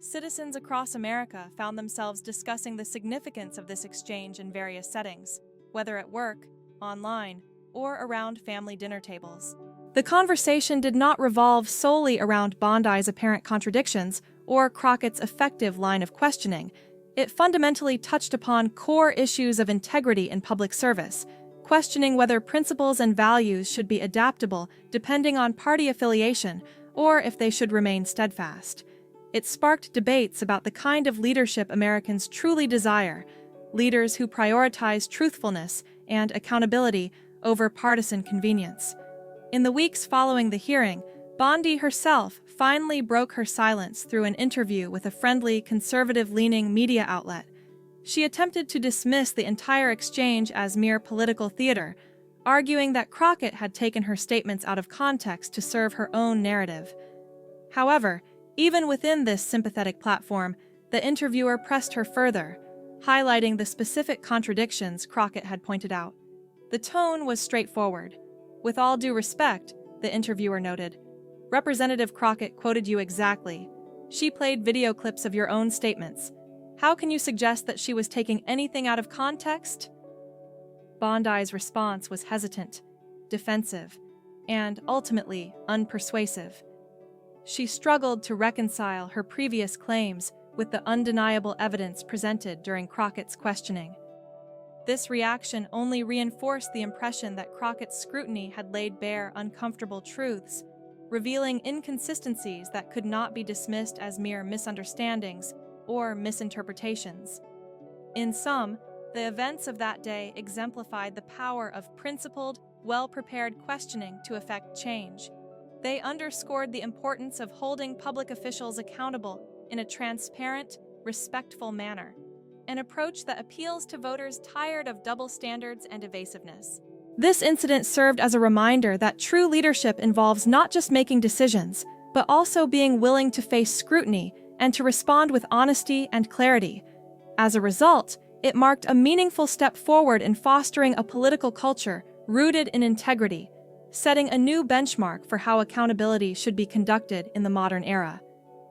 Citizens across America found themselves discussing the significance of this exchange in various settings, whether at work, online, or around family dinner tables. The conversation did not revolve solely around Bondi's apparent contradictions or Crockett's effective line of questioning. It fundamentally touched upon core issues of integrity in public service, questioning whether principles and values should be adaptable depending on party affiliation or if they should remain steadfast. It sparked debates about the kind of leadership Americans truly desire, leaders who prioritize truthfulness and accountability over partisan convenience. In the weeks following the hearing, Bondi herself finally broke her silence through an interview with a friendly, conservative-leaning media outlet. She attempted to dismiss the entire exchange as mere political theater, arguing that Crockett had taken her statements out of context to serve her own narrative. However, even within this sympathetic platform, the interviewer pressed her further, highlighting the specific contradictions Crockett had pointed out. The tone was straightforward. "With all due respect," the interviewer noted, "Representative Crockett quoted you exactly. She played video clips of your own statements. How can you suggest that she was taking anything out of context?" Bondi's response was hesitant, defensive, and ultimately unpersuasive. She struggled to reconcile her previous claims with the undeniable evidence presented during Crockett's questioning. This reaction only reinforced the impression that Crockett's scrutiny had laid bare uncomfortable truths, revealing inconsistencies that could not be dismissed as mere misunderstandings or misinterpretations. In sum, the events of that day exemplified the power of principled, well-prepared questioning to effect change. They underscored the importance of holding public officials accountable in a transparent, respectful manner, an approach that appeals to voters tired of double standards and evasiveness. This incident served as a reminder that true leadership involves not just making decisions, but also being willing to face scrutiny and to respond with honesty and clarity. As a result, it marked a meaningful step forward in fostering a political culture rooted in integrity, setting a new benchmark for how accountability should be conducted in the modern era.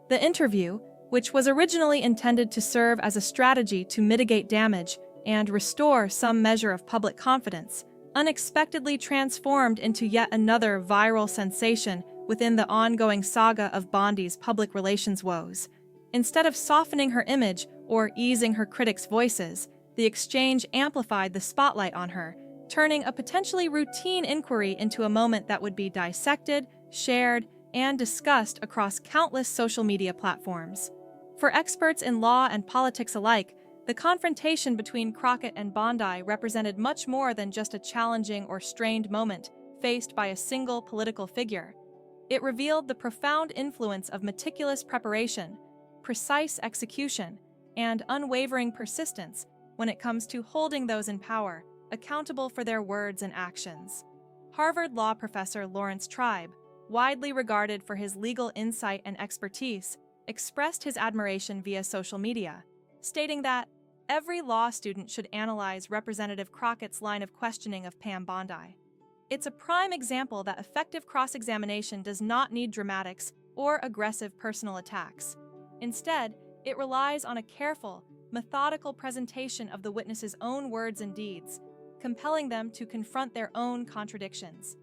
The interview, which was originally intended to serve as a strategy to mitigate damage and restore some measure of public confidence, unexpectedly transformed into yet another viral sensation within the ongoing saga of Bondi's public relations woes. Instead of softening her image or easing her critics' voices, the exchange amplified the spotlight on her, turning a potentially routine inquiry into a moment that would be dissected, shared, and discussed across countless social media platforms. For experts in law and politics alike, the confrontation between Crockett and Bondi represented much more than just a challenging or strained moment faced by a single political figure. It revealed the profound influence of meticulous preparation, precise execution, and unwavering persistence when it comes to holding those in power accountable for their words and actions. Harvard law professor Lawrence Tribe, widely regarded for his legal insight and expertise, expressed his admiration via social media, stating that every law student should analyze Representative Crockett's line of questioning of Pam Bondi. It's a prime example that effective cross-examination does not need dramatics or aggressive personal attacks. Instead, it relies on a careful, methodical presentation of the witness's own words and deeds, compelling them to confront their own contradictions.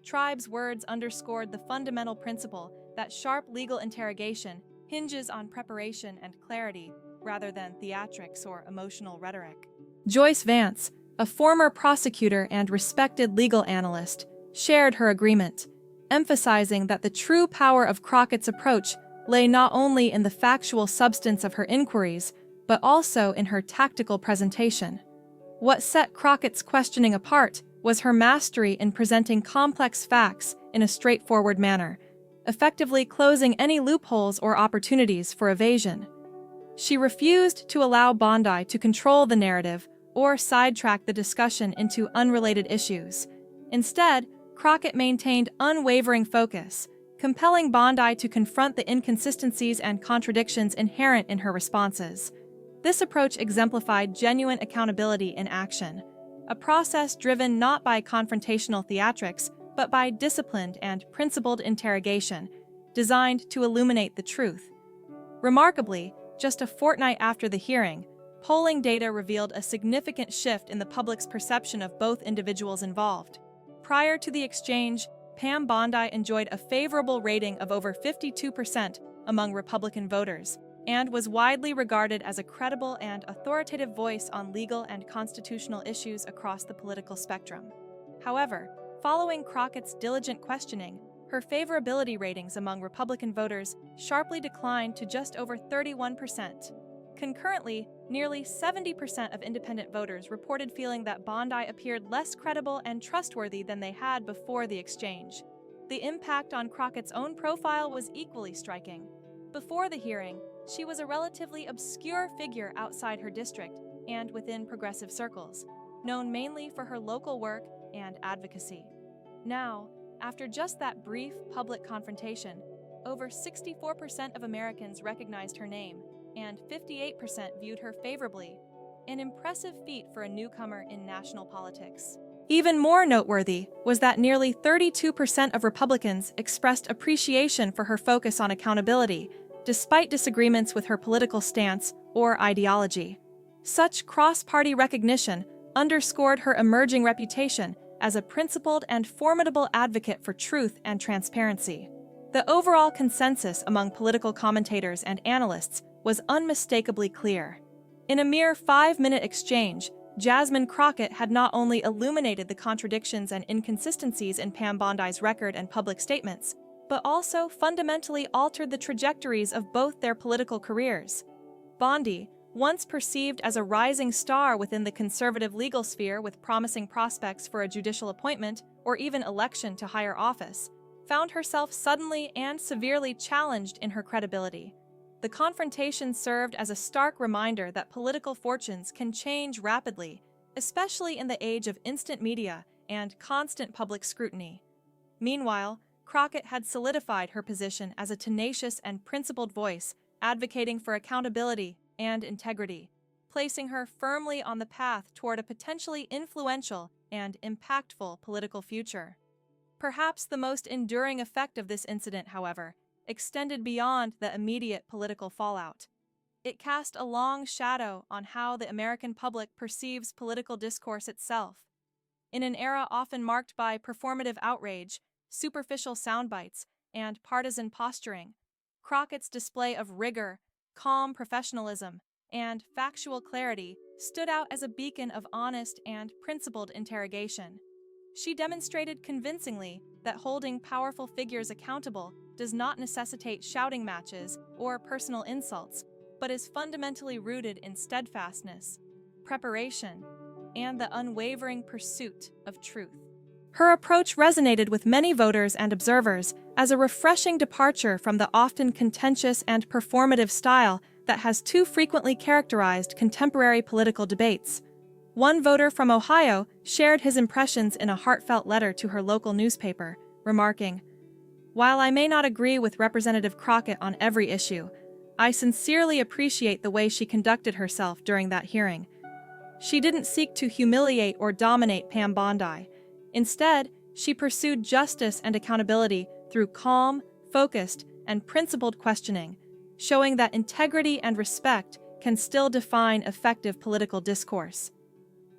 Tribe's words underscored the fundamental principle that sharp legal interrogation hinges on preparation and clarity rather than theatrics or emotional rhetoric. Joyce Vance, a former prosecutor and respected legal analyst, shared her agreement, emphasizing that the true power of Crockett's approach lay not only in the factual substance of her inquiries, but also in her tactical presentation. What set Crockett's questioning apart was her mastery in presenting complex facts in a straightforward manner, effectively closing any loopholes or opportunities for evasion. She refused to allow Bondi to control the narrative or sidetrack the discussion into unrelated issues. Instead, Crockett maintained unwavering focus, compelling Bondi to confront the inconsistencies and contradictions inherent in her responses. This approach exemplified genuine accountability in action, a process driven not by confrontational theatrics, but by disciplined and principled interrogation, designed to illuminate the truth. Remarkably, just a fortnight after the hearing, polling data revealed a significant shift in the public's perception of both individuals involved. Prior to the exchange, Pam Bondi enjoyed a favorable rating of over 52% among Republican voters, and was widely regarded as a credible and authoritative voice on legal and constitutional issues across the political spectrum. However, following Crockett's diligent questioning, her favorability ratings among Republican voters sharply declined to just over 31%. Concurrently, nearly 70% of independent voters reported feeling that Bondi appeared less credible and trustworthy than they had before the exchange. The impact on Crockett's own profile was equally striking. Before the hearing, she was a relatively obscure figure outside her district and within progressive circles, known mainly for her local work and advocacy. Now, after just that brief public confrontation, over 64% of Americans recognized her name, and 58% viewed her favorably, an impressive feat for a newcomer in national politics. Even more noteworthy was that nearly 32% of Republicans expressed appreciation for her focus on accountability, despite disagreements with her political stance or ideology. Such cross-party recognition underscored her emerging reputation as a principled and formidable advocate for truth and transparency. The overall consensus among political commentators and analysts was unmistakably clear. In a mere 5-minute exchange, Jasmine Crockett had not only illuminated the contradictions and inconsistencies in Pam Bondi's record and public statements, but also fundamentally altered the trajectories of both their political careers. Bondi, once perceived as a rising star within the conservative legal sphere with promising prospects for a judicial appointment or even election to higher office, found herself suddenly and severely challenged in her credibility. The confrontation served as a stark reminder that political fortunes can change rapidly, especially in the age of instant media and constant public scrutiny. Meanwhile, Crockett had solidified her position as a tenacious and principled voice, advocating for accountability and integrity, placing her firmly on the path toward a potentially influential and impactful political future. Perhaps the most enduring effect of this incident, however, extended beyond the immediate political fallout. It cast a long shadow on how the American public perceives political discourse itself. In an era often marked by performative outrage, superficial soundbites, and partisan posturing, Crockett's display of rigor, calm professionalism, and factual clarity stood out as a beacon of honest and principled interrogation. She demonstrated convincingly that holding powerful figures accountable does not necessitate shouting matches or personal insults, but is fundamentally rooted in steadfastness, preparation, and the unwavering pursuit of truth. Her approach resonated with many voters and observers as a refreshing departure from the often contentious and performative style that has too frequently characterized contemporary political debates. One voter from Ohio shared his impressions in a heartfelt letter to her local newspaper, remarking, "While I may not agree with Representative Crockett on every issue, I sincerely appreciate the way she conducted herself during that hearing. She didn't seek to humiliate or dominate Pam Bondi. Instead, she pursued justice and accountability through calm, focused, and principled questioning, showing that integrity and respect can still define effective political discourse."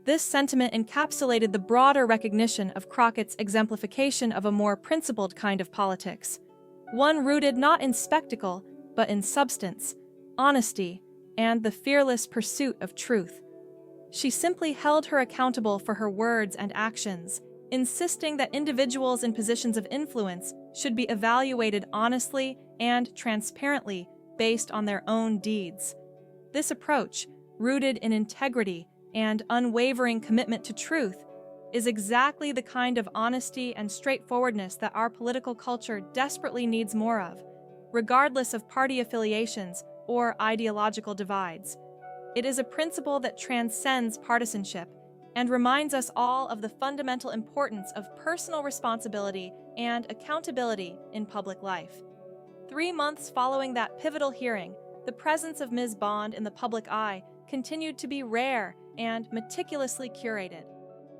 This sentiment encapsulated the broader recognition of Crockett's exemplification of a more principled kind of politics, one rooted not in spectacle, but in substance, honesty, and the fearless pursuit of truth. She simply held her accountable for her words and actions, insisting that individuals in positions of influence should be evaluated honestly and transparently based on their own deeds. This approach, rooted in integrity and unwavering commitment to truth, is exactly the kind of honesty and straightforwardness that our political culture desperately needs more of, regardless of party affiliations or ideological divides. It is a principle that transcends partisanship and reminds us all of the fundamental importance of personal responsibility and accountability in public life. 3 months following that pivotal hearing, the presence of Ms. Bond in the public eye continued to be rare and meticulously curated.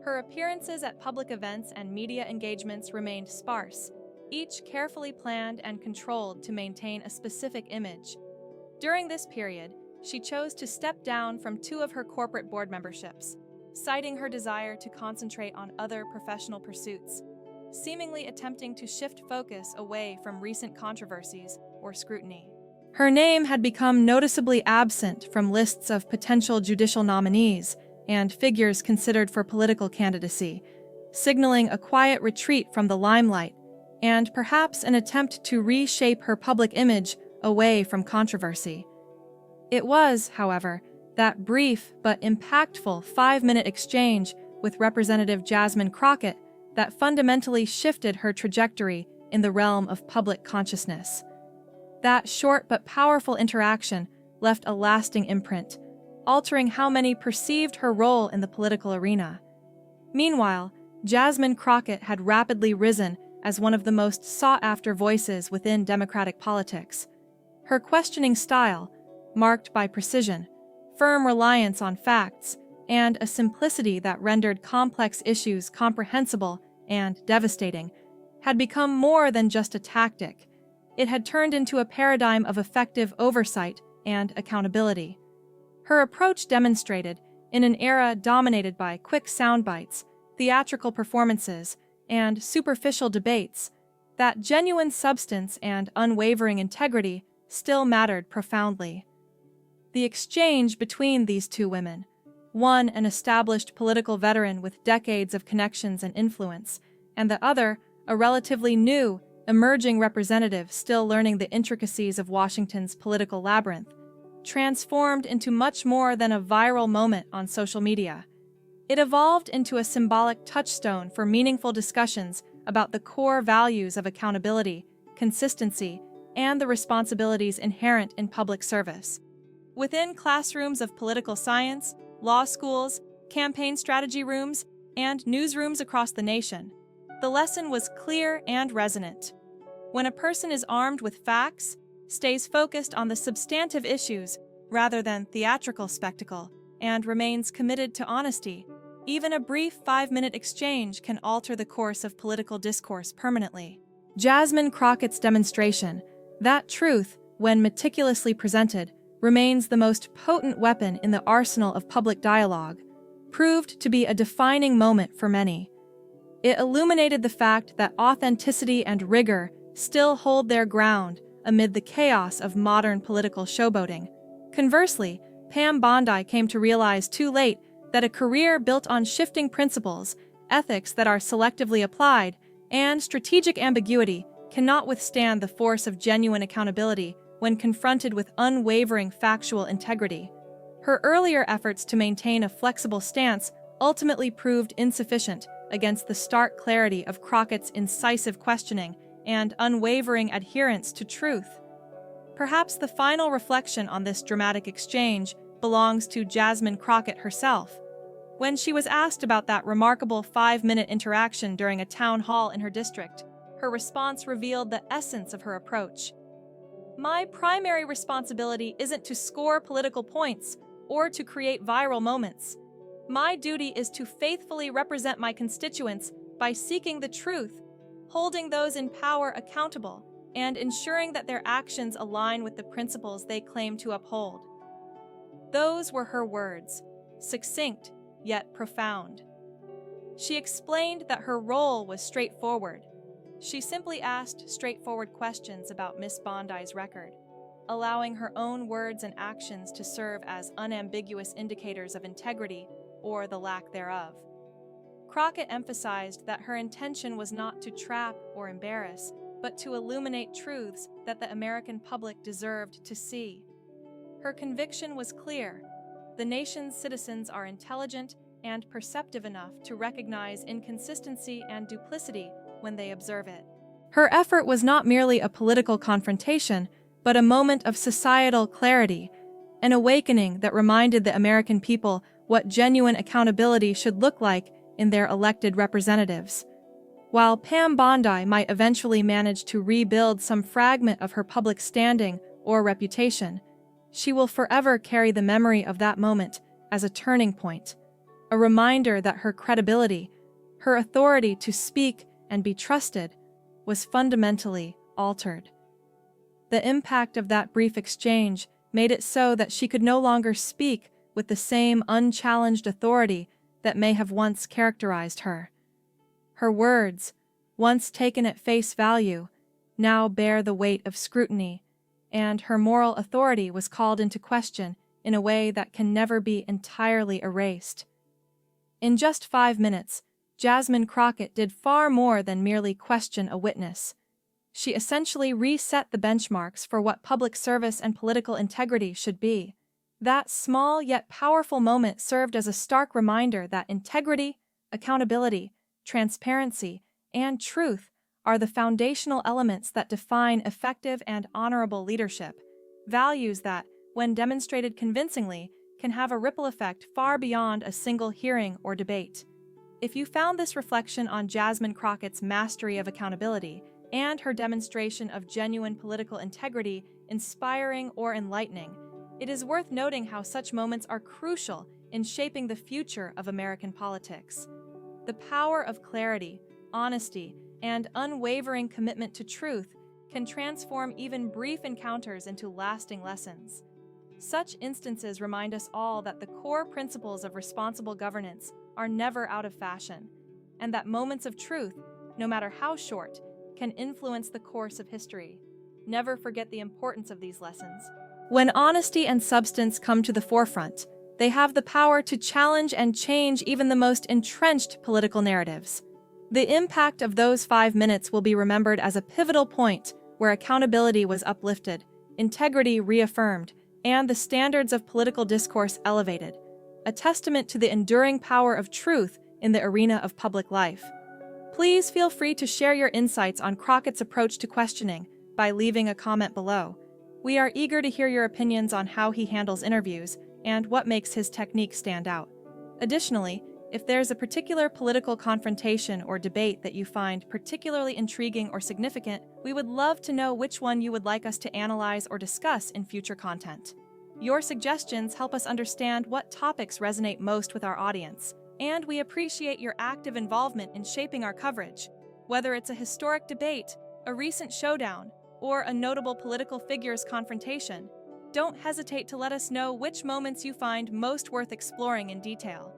Her appearances at public events and media engagements remained sparse, each carefully planned and controlled to maintain a specific image. During this period, she chose to step down from 2 of her corporate board memberships, citing her desire to concentrate on other professional pursuits, seemingly attempting to shift focus away from recent controversies or scrutiny. Her name had become noticeably absent from lists of potential judicial nominees and figures considered for political candidacy, signaling a quiet retreat from the limelight and perhaps an attempt to reshape her public image away from controversy. It was, however, that brief but impactful 5-minute exchange with Representative Jasmine Crockett that fundamentally shifted her trajectory in the realm of public consciousness. That short but powerful interaction left a lasting imprint, altering how many perceived her role in the political arena. Meanwhile, Jasmine Crockett had rapidly risen as one of the most sought-after voices within Democratic politics. Her questioning style, marked by precision, firm reliance on facts, and a simplicity that rendered complex issues comprehensible and devastating, had become more than just a tactic. It had turned into a paradigm of effective oversight and accountability. Her approach demonstrated, in an era dominated by quick soundbites, theatrical performances, and superficial debates, that genuine substance and unwavering integrity still mattered profoundly. The exchange between these 2 women, one an established political veteran with decades of connections and influence, and the other a relatively new, emerging representative still learning the intricacies of Washington's political labyrinth, transformed into much more than a viral moment on social media. It evolved into a symbolic touchstone for meaningful discussions about the core values of accountability, consistency, and the responsibilities inherent in public service. Within classrooms of political science, law schools, campaign strategy rooms, and newsrooms across the nation, the lesson was clear and resonant. When a person is armed with facts, stays focused on the substantive issues rather than theatrical spectacle, and remains committed to honesty, even a brief 5-minute exchange can alter the course of political discourse permanently. Jasmine Crockett's demonstration, that truth, when meticulously presented, remains the most potent weapon in the arsenal of public dialogue, proved to be a defining moment for many. It illuminated the fact that authenticity and rigor still hold their ground amid the chaos of modern political showboating. Conversely, Pam Bondi came to realize too late that a career built on shifting principles, ethics that are selectively applied, and strategic ambiguity cannot withstand the force of genuine accountability when confronted with unwavering factual integrity. Her earlier efforts to maintain a flexible stance ultimately proved insufficient against the stark clarity of Crockett's incisive questioning and unwavering adherence to truth. Perhaps the final reflection on this dramatic exchange belongs to Jasmine Crockett herself. When she was asked about that remarkable 5-minute interaction during a town hall in her district, her response revealed the essence of her approach. "My primary responsibility isn't to score political points or to create viral moments. My duty is to faithfully represent my constituents by seeking the truth, holding those in power accountable, and ensuring that their actions align with the principles they claim to uphold." Those were her words, succinct yet profound. She explained that her role was straightforward. She simply asked straightforward questions about Miss Bondi's record, allowing her own words and actions to serve as unambiguous indicators of integrity or the lack thereof. Crockett emphasized that her intention was not to trap or embarrass, but to illuminate truths that the American public deserved to see. Her conviction was clear. The nation's citizens are intelligent and perceptive enough to recognize inconsistency and duplicity when they observe it. Her effort was not merely a political confrontation, but a moment of societal clarity, an awakening that reminded the American people what genuine accountability should look like in their elected representatives. While Pam Bondi might eventually manage to rebuild some fragment of her public standing or reputation, she will forever carry the memory of that moment as a turning point, a reminder that her credibility, her authority to speak and be trusted, was fundamentally altered. The impact of that brief exchange made it so that she could no longer speak with the same unchallenged authority that may have once characterized her. Her words, once taken at face value, now bear the weight of scrutiny, and her moral authority was called into question in a way that can never be entirely erased. In just 5 minutes, Jasmine Crockett did far more than merely question a witness. She essentially reset the benchmarks for what public service and political integrity should be. That small yet powerful moment served as a stark reminder that integrity, accountability, transparency, and truth are the foundational elements that define effective and honorable leadership, values that, when demonstrated convincingly, can have a ripple effect far beyond a single hearing or debate. If you found this reflection on Jasmine Crockett's mastery of accountability and her demonstration of genuine political integrity inspiring or enlightening, it is worth noting how such moments are crucial in shaping the future of American politics. The power of clarity, honesty, and unwavering commitment to truth can transform even brief encounters into lasting lessons. Such instances remind us all that the core principles of responsible governance are never out of fashion, and that moments of truth, no matter how short, can influence the course of history. Never forget the importance of these lessons. When honesty and substance come to the forefront, they have the power to challenge and change even the most entrenched political narratives. The impact of those 5 minutes will be remembered as a pivotal point where accountability was uplifted, integrity reaffirmed, and the standards of political discourse elevated, a testament to the enduring power of truth in the arena of public life. Please feel free to share your insights on Crockett's approach to questioning by leaving a comment below. We are eager to hear your opinions on how he handles interviews and what makes his technique stand out. Additionally, if there's a particular political confrontation or debate that you find particularly intriguing or significant, we would love to know which one you would like us to analyze or discuss in future content. Your suggestions help us understand what topics resonate most with our audience, and we appreciate your active involvement in shaping our coverage. Whether it's a historic debate, a recent showdown, or a notable political figure's confrontation, don't hesitate to let us know which moments you find most worth exploring in detail.